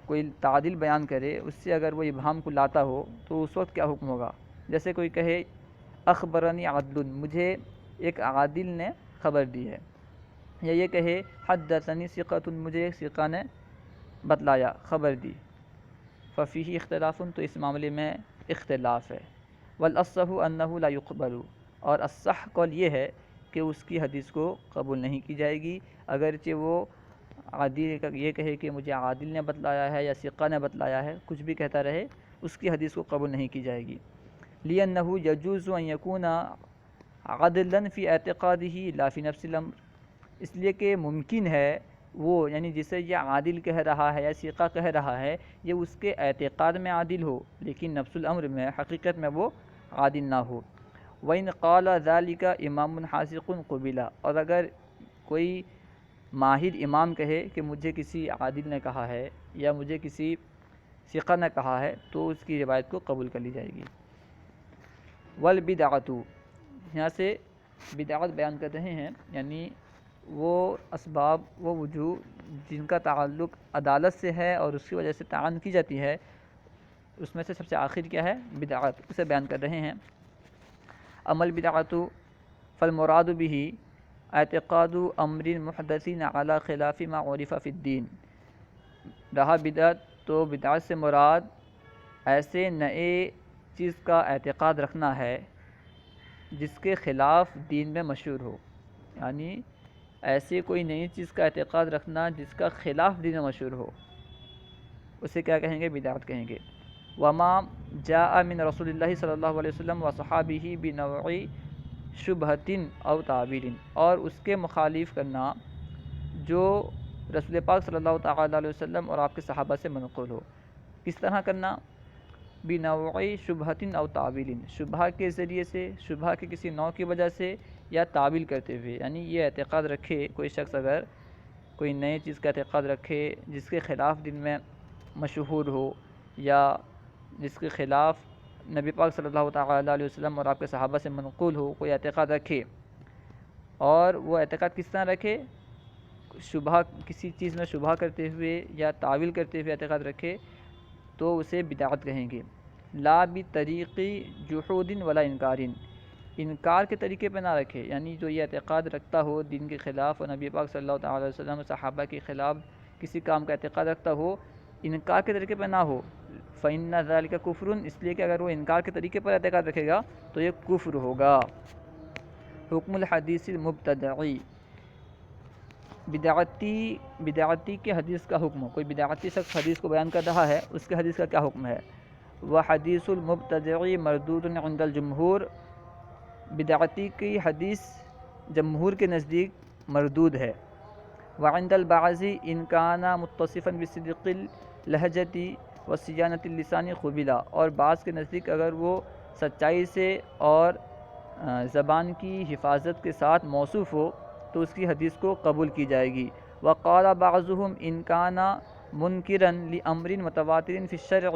کوئی تعدیل بیان کرے، اس سے اگر وہ ابہام کو لاتا ہو تو اس وقت کیا حکم ہوگا؟ جیسے کوئی کہے اخبرنی عدل، مجھے ایک عادل نے خبر دی ہے، یا یہ کہے حدثنی ثقۃ، مجھے ثقہ نے بتلایا، خبر دی، ففیہ اختلاف، تو اس معاملے میں اختلاف ہے۔ والاصح انہ لا یقبل، اور الصح قول یہ ہے کہ اس کی حدیث کو قبول نہیں کی جائے گی، اگرچہ وہ عادل یہ کہے کہ مجھے عادل نے بتلایا ہے یا ثقہ نے بتلایا ہے، کچھ بھی کہتا رہے، اس کی حدیث کو قبول نہیں کی جائے گی۔ لأنہ یجوز ان یکون عدلا فی اعتقادہ لا فی نفس الامر، اس لیے کہ ممکن ہے وہ، یعنی جسے یہ عادل کہہ رہا ہے یا ثقہ کہہ رہا ہے، یہ اس کے اعتقاد میں عادل ہو لیکن نفس الامر میں، حقیقت میں وہ عادل نہ ہو۔ وَإِنْ قَالَ ذَلِكَ إِمَامٌ حاذق قُبِلَ، اور اگر کوئی ماہر امام کہے کہ مجھے کسی عادل نے کہا ہے یا مجھے کسی ثقہ نے کہا ہے تو اس کی روایت کو قبول کر لی جائے گی۔ والبدعۃ، یہاں سے بدعت بیان کر رہے ہیں، یعنی وہ اسباب، وہ وجوہ جن کا تعلق عدالت سے ہے اور اس کی وجہ سے طعن کی جاتی ہے، اس میں سے سب سے آخر کیا ہے؟ بدعت، اسے بیان کر رہے ہیں۔ اما البدعۃ فالمراد به اعتقاد امر محدث علی خلاف ما عرف فی الدین، رہا بدعت تو بدعت سے مراد ایسے نئے چیز کا اعتقاد رکھنا ہے جس کے خلاف دین میں مشہور ہو، یعنی ایسے کوئی نئی چیز کا اعتقاد رکھنا جس کا خلاف دین میں مشہور ہو، اسے کیا کہیں گے؟ بدعت کہیں گے۔ وما جاء من رسول اللہ صلی اللہ علیہ وسلم و صحابہ بنوع شبہۃ او تعبیر، اور اس کے مخالف کرنا جو رسول پاک صلی اللہ تعالیٰ علیہ وسلم اور آپ کے صحابہ سے منقول ہو۔ کس طرح کرنا؟ بنوع شبہۃ او تعبیر، شبہ کے ذریعے سے، شبہ کے کسی نوع کی وجہ سے، یا تعویل کرتے ہوئے، یعنی یہ اعتقاد رکھے کوئی شخص اگر کوئی نئی چیز کا اعتقاد رکھے جس کے خلاف دن میں مشہور ہو، یا جس کے خلاف نبی پاک صلی اللہ تعالیٰ علیہ وسلم اور آپ کے صحابہ سے منقول ہو، کوئی اعتقاد رکھے، اور وہ اعتقاد کس طرح رکھے؟ شبہ، کسی چیز میں شبہ کرتے ہوئے یا تعویل کرتے ہوئے اعتقاد رکھے، تو اسے بدعت کہیں گے۔ لا بطریق جحود ولا انکار، انکار کے طریقے پہ نہ رکھے، یعنی جو یہ اعتقاد رکھتا ہو دین کے خلاف اور نبی پاک صلی اللہ تعالیٰ علیہ وسلم اور صحابہ کے خلاف کسی کام کا اعتقاد رکھتا ہو، انکار کے طریقے پہ نہ ہو۔ فإن ذلك کفر، اس لیے کہ اگر وہ انکار کے طریقے پر اعتقاد رکھے گا تو یہ کفر ہوگا۔ حکم الحدیث المبتدعی، بدعتی کے حدیث کا حکم، کوئی بدعتی شخص حدیث کو بیان کر رہا ہے، اس کے حدیث کا کیا حکم ہے؟ وحدیث المبتدعی مردود عند الجمہور، بدعتی کی حدیث جمہور کے نزدیک مردود ہے۔ وعند البعض ان کان متصفا بصدق اللہجۃ وصیانۃ اللسان قبلا، اور بعض کے نزدیک اگر وہ سچائی سے اور زبان کی حفاظت کے ساتھ موصوف ہو تو اس کی حدیث کو قبول کی جائے گی۔ وقال بعضهم ان کان منکرا لامر متواتر فی الشرع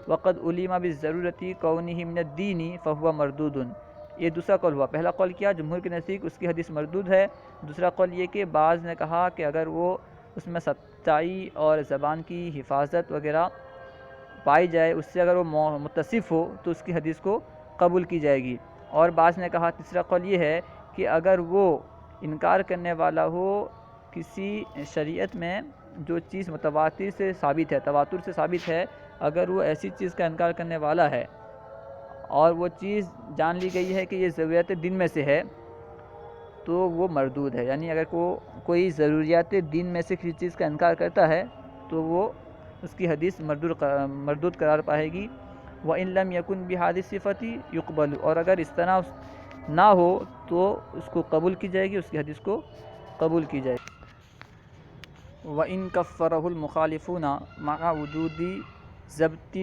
وقد علم بالضرورۃ کونہ من الدین فهو مردود، یہ دوسرا قول ہوا۔ پہلا قول کیا؟ جمہور کے نزدیک اس کی حدیث مردود ہے۔ دوسرا قول یہ کہ بعض نے کہا کہ اگر وہ اس میں سچائی اور زبان کی حفاظت وغیرہ پائی جائے، اس سے اگر وہ متصف ہو تو اس کی حدیث کو قبول کی جائے گی۔ اور بعض نے کہا، تیسرا قول یہ ہے کہ اگر وہ انکار کرنے والا ہو کسی شریعت میں جو چیز متواتر سے ثابت ہے، تواتر سے ثابت ہے، اگر وہ ایسی چیز کا انکار کرنے والا ہے اور وہ چیز جان لی گئی ہے کہ یہ ضروریات دین میں سے ہے تو وہ مردود ہے۔ یعنی اگر کوئی ضروریات دین میں سے کسی چیز کا انکار کرتا ہے تو وہ اس کی حدیث مردود قرار پائے گی۔ وَإِن لَمْ يَكُنْ بِهَذِهِ الصِّفَةِ يُقْبَلُ، اور اگر اس طرح نہ ہو تو اس کو قبول کی جائے گی، اس کی حدیث کو قبول کی جائے گی۔ وَإِن كَفَّرَهُ الْمُخَالِفُونَ مَعَ وُجُودِ ضَبْطٍ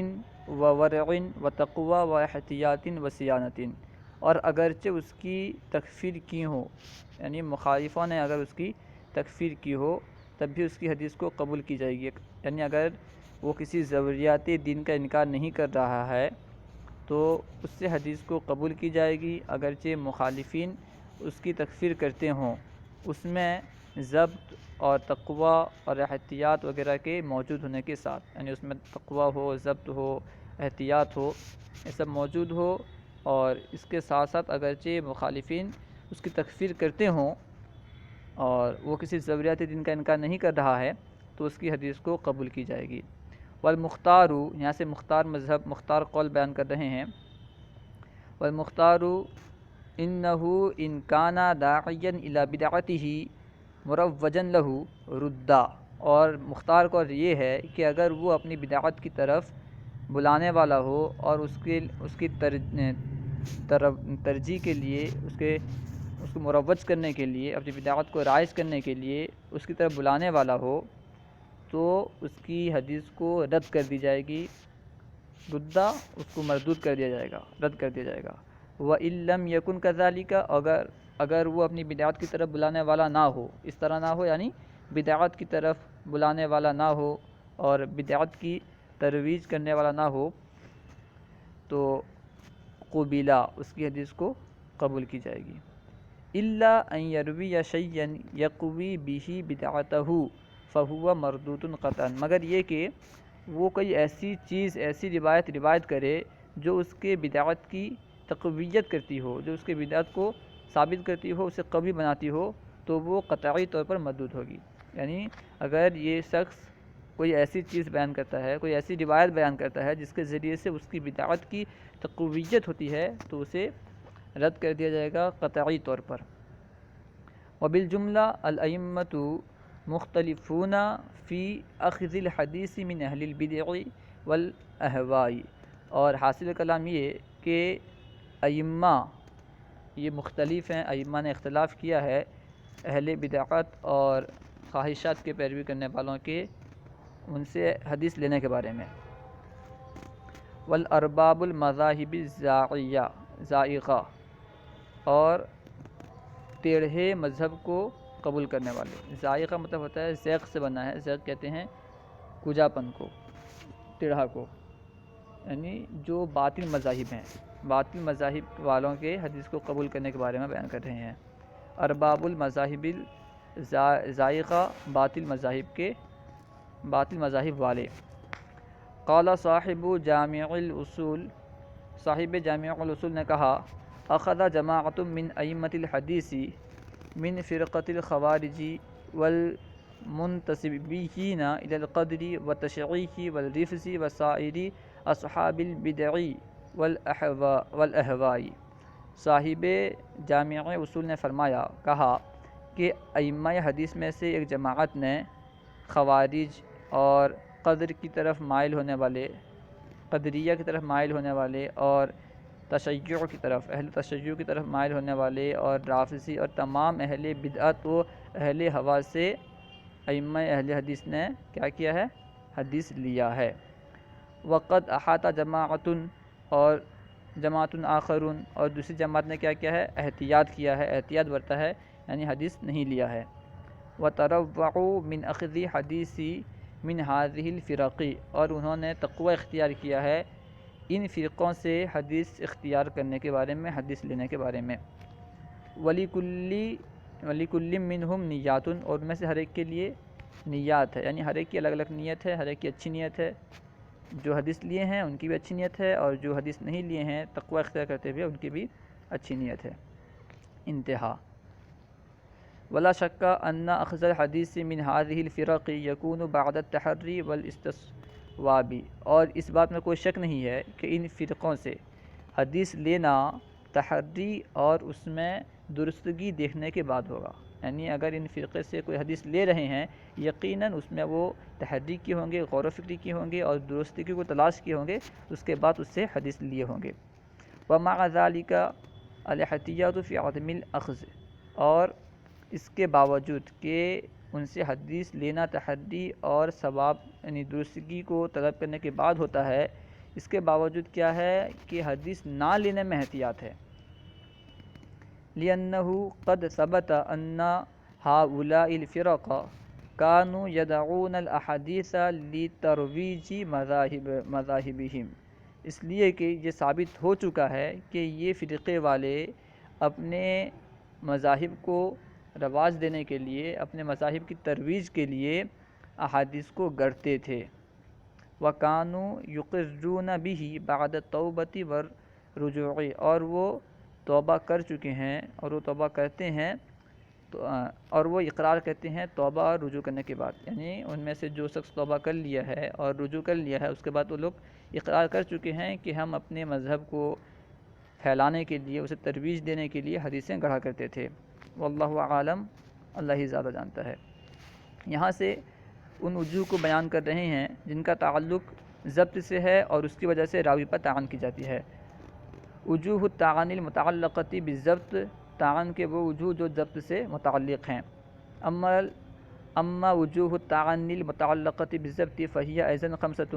وَوَرْعٍ وَتَقْوَىٰ وَاحْتِياطٍ وَصِيَانَةٍ، اور اگرچہ اس کی تکفیر کی ہو، یعنی مخالفوں نے اگر اس کی تکفیر کی ہو تب بھی اس کی حدیث کو قبول کی جائے گی۔ یعنی اگر وہ کسی ضروریات دین کا انکار نہیں کر رہا ہے تو اس سے حدیث کو قبول کی جائے گی، اگرچہ مخالفین اس کی تکفیر کرتے ہوں، اس میں ضبط اور تقوی اور احتیاط وغیرہ کے موجود ہونے کے ساتھ، یعنی اس میں تقوی ہو، ضبط ہو، احتیاط ہو، یہ سب موجود ہو، اور اس کے ساتھ ساتھ اگرچہ مخالفین اس کی تکفیر کرتے ہوں اور وہ کسی ضروریات دین کا انکار نہیں کر رہا ہے تو اس کی حدیث کو قبول کی جائے گی۔ والمختار، یہاں سے مختار مذہب، مختار قول بیان کر رہے ہیں۔ والمختار انہ ان کان داعیا الی بدعتہ مروجا لہ ردا، اور مختار قول یہ ہے کہ اگر وہ اپنی بدعت کی طرف بلانے والا ہو اور اس کی ترجیح کے لیے، اس کو مروج کرنے کے لیے، اپنی بدعت کو رائج کرنے کے لیے اس کی طرف بلانے والا ہو تو اس کی حدیث کو رد کر دی جائے گی۔ ردہ، اس کو مردود کر دیا جائے گا، رد کر دیا جائے گا۔ وَإِن لَمْ يَكُنْ كَذَلِكَ، اگر وہ اپنی بدعت کی طرف بلانے والا نہ ہو، اس طرح نہ ہو یعنی بدعت کی طرف بلانے والا نہ ہو اور بدعت کی ترویج کرنے والا نہ ہو تو قبیلہ، اس کی حدیث کو قبول کی جائے گی۔ الا ان یروی شیئا یقوی بہ بدعتہ فہو مردود قطعا، مگر یہ کہ وہ کوئی ایسی چیز، ایسی روایت کرے جو اس کے بدعت کی تقویت کرتی ہو، جو اس کے بدعت کو ثابت کرتی ہو، اسے قوی بناتی ہو، تو وہ قطعی طور پر مردود ہوگی۔ یعنی اگر یہ شخص کوئی ایسی چیز بیان کرتا ہے، کوئی ایسی روایت بیان کرتا ہے جس کے ذریعے سے اس کی بدعت کی تقویت ہوتی ہے تو اسے رد کر دیا جائے گا قطعی طور پر۔ وبالجملہ الائمۃ مختلفون فی اخذ الحدیث من اہل البدع والاہواء، اور حاصل کلام یہ کہ ائمہ یہ مختلف ہیں، ائمہ نے اختلاف کیا ہے اہل بدعت اور خواہشات کے پیروی کرنے والوں کے ان سے حدیث لینے کے بارے میں۔ والارباب المذاہب زائغہ، اور ٹیڑھے مذہب کو قبول کرنے والے۔ زائغہ مطلب ہوتا ہے زیغ سے بنا ہے، زیغ کہتے ہیں کجا پن کو، ٹیڑھا کو، یعنی جو باطل مذاہب ہیں، باطل مذاہب والوں کے حدیث کو قبول کرنے کے بارے میں بیان کر رہے ہیں۔ ارباب المذاہب زائغہ، باطل مذاہب والے۔ قال صاحب جامع الاصول، صاحب جامع الاصول نے کہا، اخذ جماعت من ائمۃ الحدیث من فرقۃ الخوارج والمنتسبین الی القدر والتشیع والرفض وسائر اصحاب البدع والاہواء۔ صاحب جامع اصول نے کہا کہ ائمہ حدیث میں سے ایک جماعت نے خوارج اور قدر کی طرف مائل ہونے والے، قدریہ کی طرف مائل ہونے والے، اور تشیع کی طرف، اہل تشیع کی طرف مائل ہونے والے، اور رافضی اور تمام اہل بدعت و اہل ہوا سے ائمہ اہل حدیث نے کیا کیا ہے؟ حدیث لیا ہے۔ وقد احاط جماعت، اور جماعت آخرون، اور دوسری جماعت نے کیا کیا ہے؟ احتیاط کیا ہے، احتیاط برتا ہے، یعنی حدیث نہیں لیا ہے۔ وتروعوا من اخذ حدیث من هذه الفرق، اور انہوں نے تقوی اختیار کیا ہے ان فرقوں سے حدیث اختیار کرنے کے بارے میں، حدیث لینے کے بارے میں۔ وَلِكُلٍّ مِّنْهُمْ نِيَّاتٌ، اور ان میں سے ہر ایک کے لیے نیات ہے، یعنی ہر ایک کی الگ الگ نیت ہے، ہر ایک کی اچھی نیت ہے۔ جو حدیث لیے ہیں ان کی بھی اچھی نیت ہے، اور جو حدیث نہیں لیے ہیں تقوی اختیار کرتے ہوئے ان کی بھی اچھی نیت ہے۔ انتہا۔ ولا شک ان اخذ الحدیث من هذه الفرق یکون بعد التحری والاستصواب، اور اس بات میں کوئی شک نہیں ہے کہ ان فرقوں سے حدیث لینا تحری اور اس میں درستگی دیکھنے کے بعد ہوگا، یعنی اگر ان فرقے سے کوئی حدیث لے رہے ہیں یقیناً اس میں وہ تحری کی ہوں گے، غور و فکری کی ہوں گے، اور درستگی کو تلاش کیے ہوں گے، اس کے بعد اس سے حدیث لیے ہوں گے۔ ومع ذلك الاحتیاط فی عدم الاخذ، اور اس کے باوجود کہ ان سے حدیث لینا تحری اور ثواب یعنی درستگی کو طلب کرنے کے بعد ہوتا ہے، اس کے باوجود کیا ہے کہ حدیث نہ لینے میں احتیاط ہے۔ لِأَنَّهُ قَدْ ثَبَتَ أَنَّ هَؤُلَاءِ الْفِرَقَ كَانُوا يَدْعُونَ الْأَحَادِيثَ لِتَرْوِيجِ مذاہبِهِمْ، اس لیے کہ یہ ثابت ہو چکا ہے کہ یہ فرقے والے اپنے مذاہب کو رواج دینے کے لیے، اپنے مذاہب کی ترویج کے لیے احادیث کو گڑھتے تھے۔ وَكَانُوا يُقِرُّونَ بِهِ بَعْدَ التَّوْبَةِ وَالرُّجُوعِ، اور وہ توبہ کر چکے ہیں، اور وہ توبہ کرتے ہیں، اور وہ اقرار کرتے ہیں توبہ اور رجوع کرنے کے بعد، یعنی ان میں سے جو شخص توبہ کر لیا ہے اور رجوع کر لیا ہے اس کے بعد وہ لوگ اقرار کر چکے ہیں کہ ہم اپنے مذہب کو پھیلانے کے لیے، اسے ترویج دینے کے لیے حدیثیں گڑھا کرتے تھے۔ واللہ عالم، اللہ ہی زیادہ جانتا ہے۔ یہاں سے ان وجوہ کو بیان کر رہے ہیں جن کا تعلق ضبط سے ہے اور اس کی وجہ سے راوی پر تعان کی جاتی ہے۔ وجوہ التعان المتعلقۃ بالضبط، تعان کے وہ وجوہ جو ضبط سے متعلق ہیں۔ اما وجوہ التعان المتعلقۃ بالضبط فہی ایضا خمسۃ،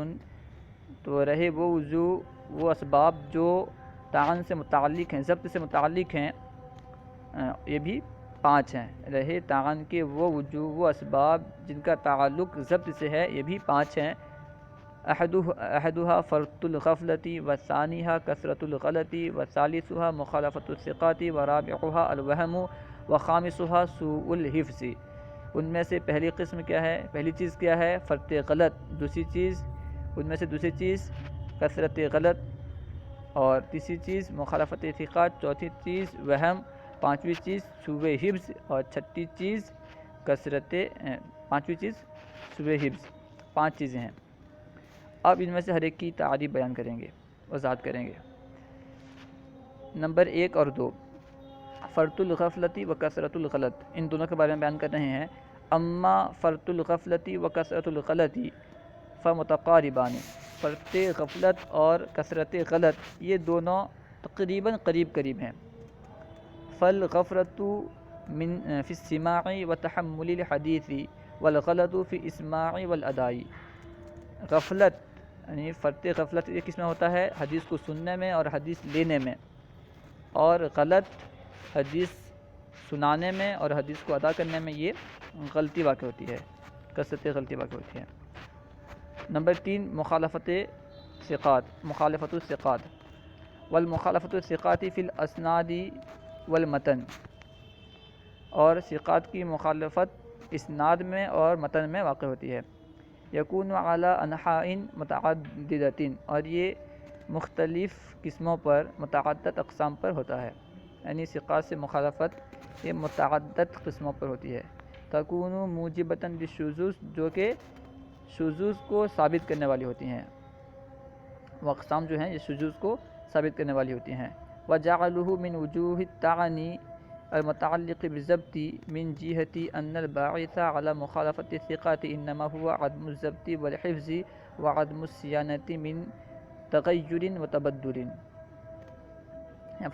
تو رہے وہ وجوہ، وہ اسباب جو تعان سے متعلق ہیں، ضبط سے متعلق ہیں، یہ بھی 5 ہیں۔ رہے تعان کے وہ وجوہ، وہ اسباب جن کا تعلق ضبط سے ہے، یہ بھی 5 ہیں۔ احدها فرط الغفلۃ، وثانیها کثرۃ الغلط، وثالثها مخالفۃ الثقات، ورابعها الوہم، وخامسها سوء الحفظ۔ ان میں سے پہلی قسم کیا ہے؟ پہلی چیز کیا ہے؟ فرط غلط۔ دوسری چیز، ان میں سے دوسری چیز کثرت غلط، اور تیسری چیز مخالفت ثقات، چوتھی چیز وہم، پانچویں چیز سوء حفظ، اور چھٹی چیز پانچویں چیز سوء حفظ۔ 5 چیزیں ہیں۔ اب ان میں سے ہر ایک کی تعریف بیان کریں گے، وضاحت کریں گے۔ نمبر 1 اور 2، فرط الغفلت و کثرت الغلط، ان دونوں کے بارے میں بیان کر رہے ہیں۔ اما فرط الغفلتی و کثرت الغلطی فمتقاربان، فرط غفلت اور کثرت غلط یہ دونوں تقریباً قریب قریب ہیں. فالغفرۃ من فی السماع و تحمل الحدیث والغلط فی اسماع والاداء. غفلت یعنی فرط غفلت یہ کس میں ہوتا ہے؟ حدیث کو سننے میں اور حدیث لینے میں، اور غلط حدیث سنانے میں اور حدیث کو ادا کرنے میں یہ غلطی واقع ہوتی ہے، کثرت غلطی واقع ہوتی ہے. نمبر 3 مخالفت الثقات والمخالفت الثقات فی الاسناد والمتن، اور ثقات کی مخالفت اسناد میں اور متن میں واقع ہوتی ہے. یکون علی انحاء متعددۃ، اور یہ مختلف قسموں پر متعدد اقسام پر ہوتا ہے، یعنی ثقات سے مخالفت یہ متعدد قسموں پر ہوتی ہے. تکون موجبۃ للشذوذ، جو کہ شذوذ کو ثابت کرنے والی ہوتی ہیں، وہ اقسام جو ہیں یہ شذوذ کو ثابت کرنے والی ہوتی ہیں. وجعلہ من وجوہ الطعن المتعلق بالضبط من جهة أن الباعث على مخالفة الثقات إنما هو عدم الضبط والحفظ وعدم الصيانة من تغیر وتبدل.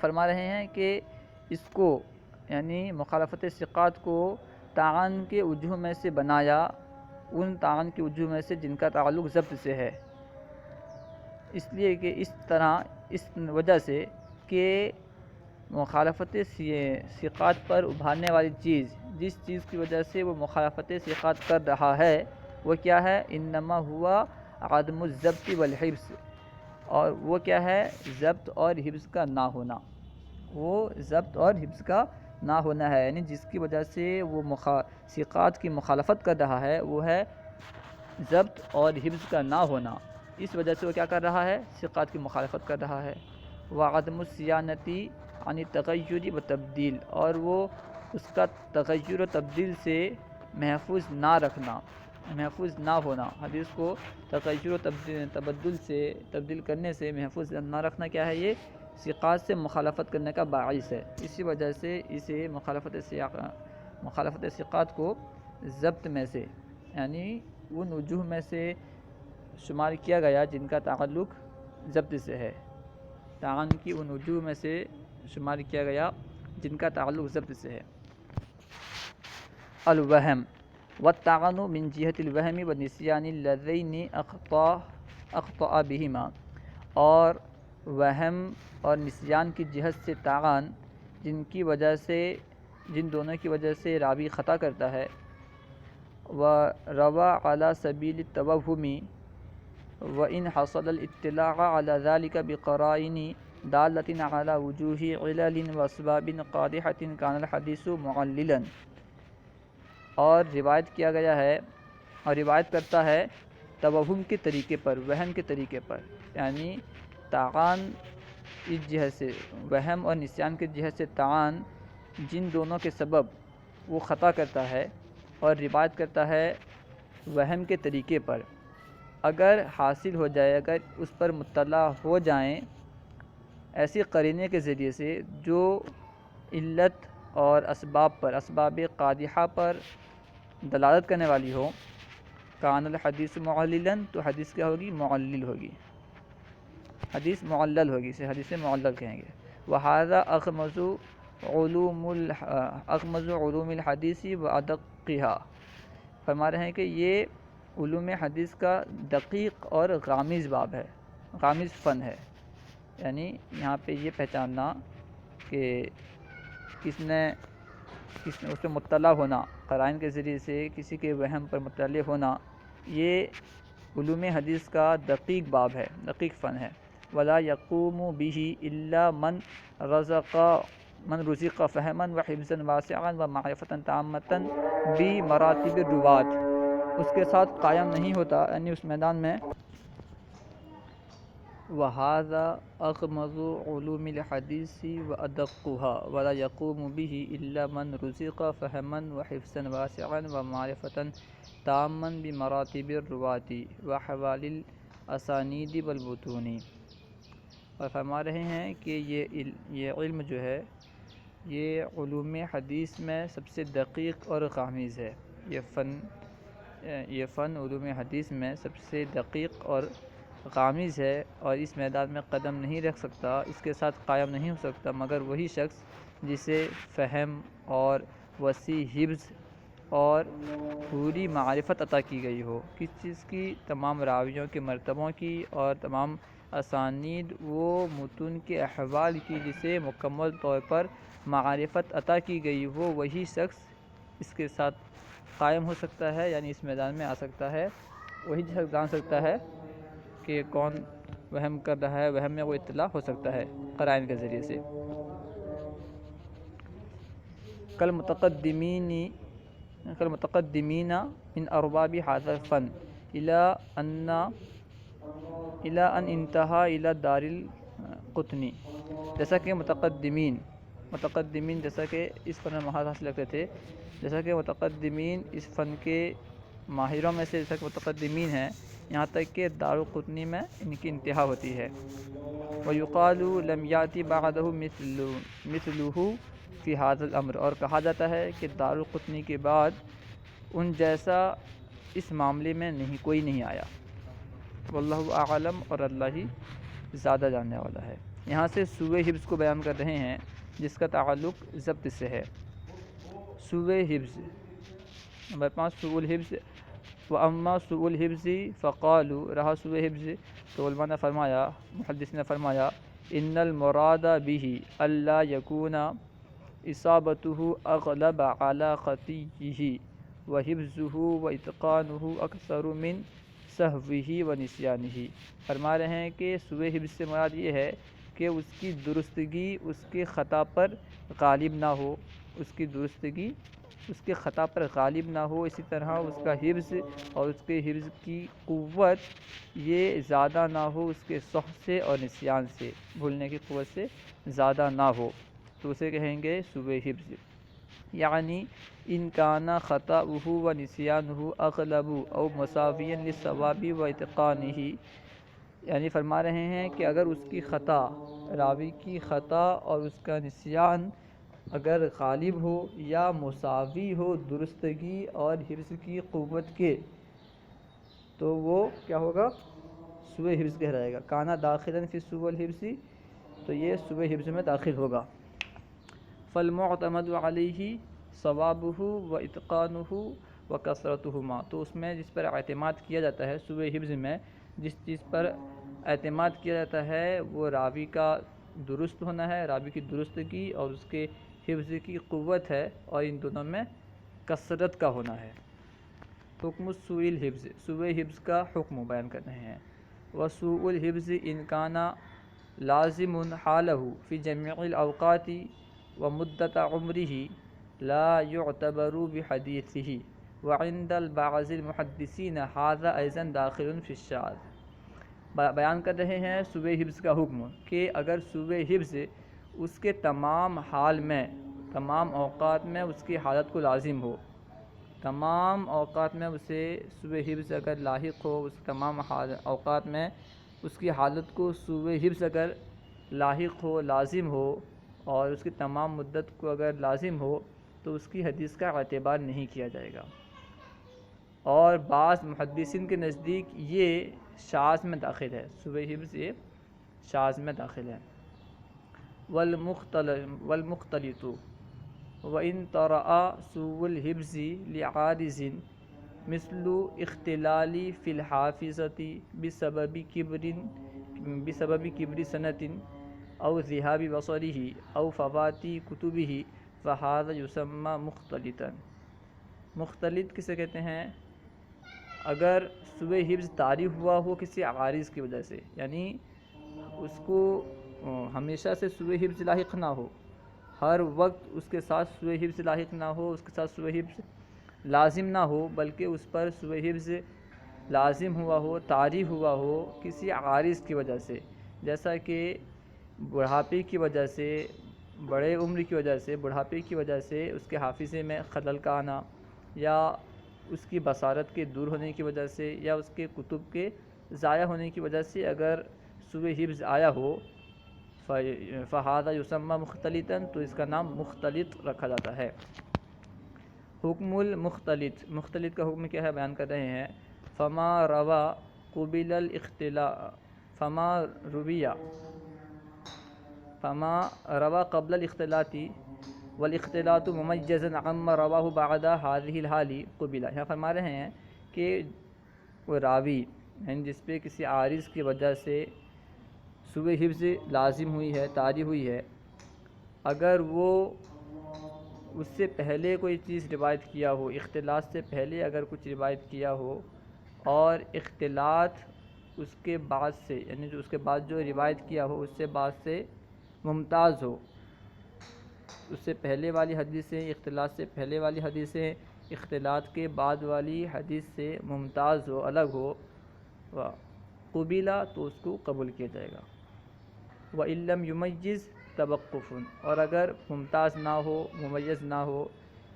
فرما رہے ہیں کہ اس کو یعنی مخالفت ثقات کو طعن کے وجوہ میں سے بنایا، ان طعن کے وجوہ میں سے جن کا تعلق ضبط سے ہے، اس لیے کہ اس وجہ سے کہ مخالفت ثقات پر ابھارنے والی چیز، جس چیز کی وجہ سے وہ مخالفت ثقات کر رہا ہے وہ کیا ہے؟ انما ہوا عدم الضبط والحفظ، اور وہ کیا ہے؟ ضبط اور حفظ کا نہ ہونا. وہ ضبط اور حفظ کا نہ ہونا ہے، یعنی جس کی وجہ سے وہ ثقات کی مخالفت کر رہا ہے وہ ہے ضبط اور حفظ کا نہ ہونا. اس وجہ سے وہ کیا کر رہا ہے؟ ثقات کی مخالفت کر رہا ہے. وعدم الصیانتی عن تغیر و تبدیل، اور وہ اس کا تغیر و تبدیل سے محفوظ نہ رکھنا، محفوظ نہ ہونا. حدیث کو تغیر و تبدل سے تبدیل کرنے سے محفوظ نہ رکھنا کیا ہے؟ یہ ثقات سے مخالفت کرنے کا باعث ہے. اسی وجہ سے اسے مخالفت ثقات کو ضبط میں سے یعنی ان وجوہ میں سے شمار کیا گیا جن کا تعلق ضبط سے ہے. طعن کی ان وجوہ میں سے شمار کیا گیا جن کا تعلق ضبط سے ہے. الوہم والطعن من جہت الوہم والنسیان اللذین اخطأ بہما، اور وہم اور نسیان کی جہت سے طعن جن دونوں کی وجہ سے راوی خطا کرتا ہے. وروى على سبيل التوهم وإن حصل الاطلاع على ذلك بقرائن دالة على وجوه علل واسباب قادحة كان الحديث معللا. اور روایت کیا گیا ہے اور روایت کرتا ہے توہم کے طریقے پر، وہم کے طریقے پر، یعنی طعن اس جہت سے، وہم اور نسیان کے جہت سے طعن جن دونوں کے سبب وہ خطا کرتا ہے، اور روایت کرتا ہے وہم کے طریقے پر. اگر حاصل ہو جائے، اگر اس پر مطلع ہو جائیں ایسی قرینے کے ذریعے سے جو علت اور اسباب پر، اسباب قادحہ پر دلالت کرنے والی ہو، کان الحدیث معللا، تو حدیث کیا ہوگی؟ معلل ہوگی، حدیث معلل ہوگی، اسے حدیث معلل کہیں گے. وہذا اغمض علوم الحدیث وادقها. فرما رہے ہیں کہ یہ علوم حدیث کا دقیق اور غامض باب ہے، غامض فن ہے. یعنی یہاں پہ یہ پہچاننا کہ کس نے اس پہ مطلع ہونا، قرائن کے ذریعے سے کسی کے وہم پر مطلع ہونا، یہ علوم حدیث کا دقیق باب ہے، دقیق فن ہے. ولا يقوم به الا من رزق فهما وحفظا واسعا ومعرفة تامة بمراتب الرواة. اس کے ساتھ قائم نہیں ہوتا یعنی اس میدان میں. وَهَذَا أَغْمَضُ عُلُومِ الْحَدِيثِ وَأَدَقُّهَا وَلَا يَقُومُ بِهِ إِلَّا مَنْ رُزِقَ فَهْمًا وَحِفْظًا وَاسِعًا وَمَعْرِفَةً تَامًّا بِمَرَاتِبِ الرُّوَاةِ وَأَحْوَالِ الْأَسَانِيدِ وَالْمُتُونِ. اور فرما رہے ہیں کہ یہ علم جو ہے یہ علوم حدیث میں سب سے دقیق اور غامض ہے. یہ فن علوم حدیث میں سب سے دقیق اور غامض ہے، اور اس میدان میں قدم نہیں رکھ سکتا، اس کے ساتھ قائم نہیں ہو سکتا مگر وہی شخص جسے فہم اور وسیع حفظ اور پوری معرفت عطا کی گئی ہو، کس چیز کی؟ تمام راویوں کے مرتبوں کی اور تمام اسانید و متون کے احوال کی، جسے مکمل طور پر معرفت عطا کی گئی ہو، وہی شخص اس کے ساتھ قائم ہو سکتا ہے، یعنی اس میدان میں آ سکتا ہے۔ وہی شخص جان سکتا ہے کہ کون وہم کر رہا ہے، وہم میں وہ اطلاع ہو سکتا ہے قرائن کے ذریعے سے۔ کل متقدمین من ارباب هذا الفن الى ان انتہا الى دار القطنی، جیسا کہ متقدمین جیسا کہ اس فن میں مہارت حاصل کرتے تھے، جیسا کہ متقدمین اس فن کے ماہروں میں سے جیسا کہ متقدمین ہیں، یہاں تک کہ دار القطنی میں ان کی انتہا ہوتی ہے۔ وَيُقَالُ لَمْ يَأْتِ بَعْدَهُ مِثْلُهُ فی هذا الامر، اور کہا جاتا ہے کہ دار القطنی کے بعد ان جیسا اس معاملے میں کوئی نہیں آیا۔ واللہ اعلم، اور اللہ ہی زیادہ جاننے والا ہے۔ یہاں سے سوء حفظ کو بیان کر رہے ہیں، جس کا تعلق ضبط سے ہے۔ سوء حفظ نمبر 5، سوء الحفظ۔ وَأَمَّا سُوءُ الْحِفْظِ فَقَالُوا، رہا سوء حفظ تو علماء نے فرمایا، محدث نے فرمایا، إِنَّ الْمُرَادَ بِهِ أَلَّا يَكُونَ إِصَابَتُهُ أَغْلَبَ عَلَى خَطِيِّهِ وَحِفْظُهُ وَإِتْقَانُهُ أَكْثَرُ مِنْ سَهْوِهِ وَنِسْيَانِهِ۔ فرما رہے ہیں کہ سوء حفظ سے مراد یہ ہے کہ اس کی درستگی اس کے خطا پر غالب نہ ہو، اس کی درستگی اس کے خطا پر غالب نہ ہو، اسی طرح اس کا حفظ اور اس کے حفظ کی قوت یہ زیادہ نہ ہو اس کے سہو سے اور نسیان سے، بھولنے کی قوت سے زیادہ نہ ہو، تو اسے کہیں گے سوء حفظ۔ یعنی ان کان خطأہ و نسیانہ اغلب او مساویا للصواب و اتقانہ، یعنی فرما رہے ہیں کہ اگر اس کی خطا، راوی کی خطا اور اس کا نسیان اگر غالب ہو یا مساوی ہو درستگی اور حفظ کی قوت کے، تو وہ کیا ہوگا؟ سوء حفظ کہلائے گا۔ کانا داخلا فی سوء الحفظ، تو یہ سوء حفظ میں داخل ہوگا۔ فالمعتمد علیہ صوابہ و اتقانہ و کثرتہما، تو اس میں جس پر اعتماد کیا جاتا ہے سوء حفظ میں، جس چیز پر اعتماد کیا جاتا ہے وہ راوی کا درست ہونا ہے، راوی کی درستگی اور اس کے حفظ کی قوت ہے، اور ان دونوں میں کثرت کا ہونا ہے۔ حکم سوء الحفظ، سوء حفظ کا حکم بیان کر رہے ہیں۔ وسوء الحفظ ان کان لازم حالہ فی جمیع الاوقات ومدت عمرہ لا يعتبر بحدیثہ وعند بعض المحدثین ھذا ایضا داخل فی الشاذ۔ بیان کر رہے ہیں سوء حفظ کا حکم کہ اگر سوء حفظ اس کے تمام حال میں، تمام اوقات میں اس کی حالت کو لازم ہو، تمام اوقات میں اسے سوء حفظ اگر لاحق ہو، اس تمام اوقات میں اس کی حالت کو سوء حفظ اگر لاحق ہو، لازم ہو، اور اس کی تمام مدت کو اگر لازم ہو، تو اس کی حدیث کا اعتبار نہیں کیا جائے گا، اور بعض محدثین کے نزدیک یہ شاذ میں داخل ہے، سوء حفظ یہ شاذ میں داخل ہے۔ والمختلط وإن طرأ سوء الحفظ لعارض مثل اختلال في الحافظة بسبب كبر سنة أو ذهاب بصره أو فوات كتبه فهذا يسمى مختلطا۔ مختلط کسے کہتے ہیں؟ اگر سوء حفظ طاری ہوا ہو کسی عارض کی وجہ سے، یعنی اس کو ہمیشہ سے سوء حفظ لاحق نہ ہو، ہر وقت اس کے ساتھ سوء حفظ لاحق نہ ہو، اس کے ساتھ سوء حفظ لازم نہ ہو، بلکہ اس پر سوء حفظ لازم ہوا ہو، طاری ہوا ہو کسی عارض کی وجہ سے، جیسا کہ بڑھاپے کی وجہ سے، بڑے عمر کی وجہ سے، بڑھاپے کی وجہ سے اس کے حافظے میں خلل کا آنا، یا اس کی بصارت کے دور ہونے کی وجہ سے، یا اس کے کتب کے ضائع ہونے کی وجہ سے اگر سوء حفظ آیا ہو، فہذا یسمى مختلطا، تو اس کا نام مختلط رکھا جاتا ہے۔ حکم المختلط، مختلط کا حکم کیا ہے بیان کر رہے ہیں۔ فما روا قبل الاختلاط، فما روا قبل الاختلاط والاختلاط ممیزا عما رواہ بعد هذه الحال قبل۔ یہاں فرما رہے ہیں کہ وہ راوی یعنی جس پہ کسی عارض کی وجہ سے سوء حفظ لازم ہوئی ہے، طاری ہوئی ہے، اگر وہ اس سے پہلے کوئی چیز روایت کیا ہو، اختلاط سے پہلے اگر کچھ روایت کیا ہو اور اختلاط اس کے بعد سے یعنی جو اس کے بعد جو روایت کیا ہو اس سے بعد سے ممتاز ہو، اس سے پہلے والی حدیثیں اختلاط سے پہلے والی حدیثیں اختلاط کے بعد والی حدیث سے ممتاز ہو، الگ ہو، قبیلہ تو اس کو قبول کیا جائے گا۔ وَإِن لَّمْ يُمَيِّزْ توقف، اور اگر ممتاز نہ ہو، ممیز نہ ہو،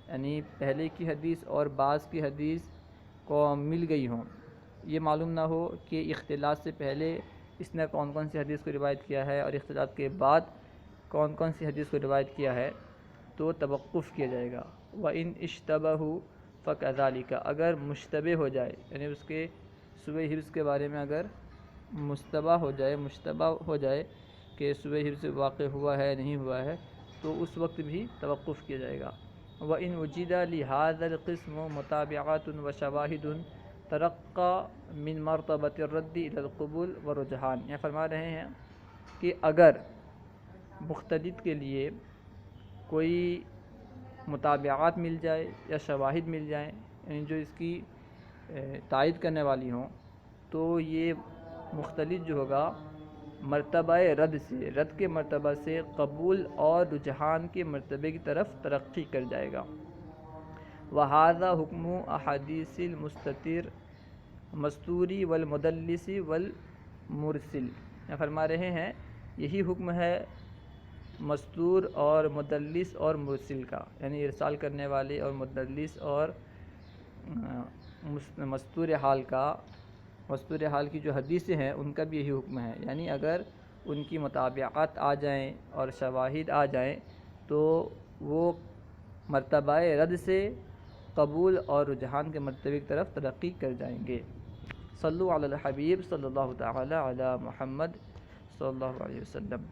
یعنی پہلے کی حدیث اور بعض کی حدیث کو مل گئی ہوں، یہ معلوم نہ ہو کہ اختلاط سے پہلے اس نے کون کون سی حدیث کو روایت کیا ہے اور اختلاط کے بعد کون کون سی حدیث کو روایت کیا ہے، تو توقف کیا جائے گا۔ وَإِنْ اشْتَبَهُ فَكَذَلِكَ، اگر مشتبہ ہو جائے یعنی اس کے سوء حفظ کے بارے میں اگر مشتبہ ہو جائے کہ سوء حفظ واقع ہوا ہے نہیں ہوا ہے، تو اس وقت بھی توقف کیا جائے گا۔ وَإِنْ وُجِدَ لِهَذَا الْقِسْمُ مُتَابِعَاتٌ وَشَوَاهِدٌ تَرَقَّى مِنْ مَرْتَبَةِ الرَّدِّ إِلَى الْقُبُولِ وَالرُّجْحَانِ۔ یہ فرما رہے ہیں کہ اگر مختلط کے لیے کوئی متابعات مل جائے یا شواہد مل جائیں یعنی جو اس کی تائید کرنے والی ہوں، تو یہ مختلط جو ہوگا مرتبہ رد کے مرتبہ سے قبول اور رجحان کے مرتبے کی طرف ترقی کر جائے گا۔ وَهَذَا حُکْمُ أَحَادِيثِ الْمَسْتُورِ وَالْمُدَلِّسِ وَالْمُرْسِلِ۔ یہ فرما رہے ہیں یہی حکم ہے مستور اور مدلس اور مرسل کا، یعنی ارسال کرنے والے اور مدلس اور مستور حال کی جو حدیثیں ہیں ان کا بھی یہی حکم ہے، یعنی اگر ان کی مطابعات آ جائیں اور شواہد آ جائیں تو وہ مرتبہ رد سے قبول اور رجحان کے مرتبے کی طرف ترقی کر جائیں گے۔ صلو علی الحبیب صلی اللہ تعالی علی محمد صلی اللہ علیہ وسلم۔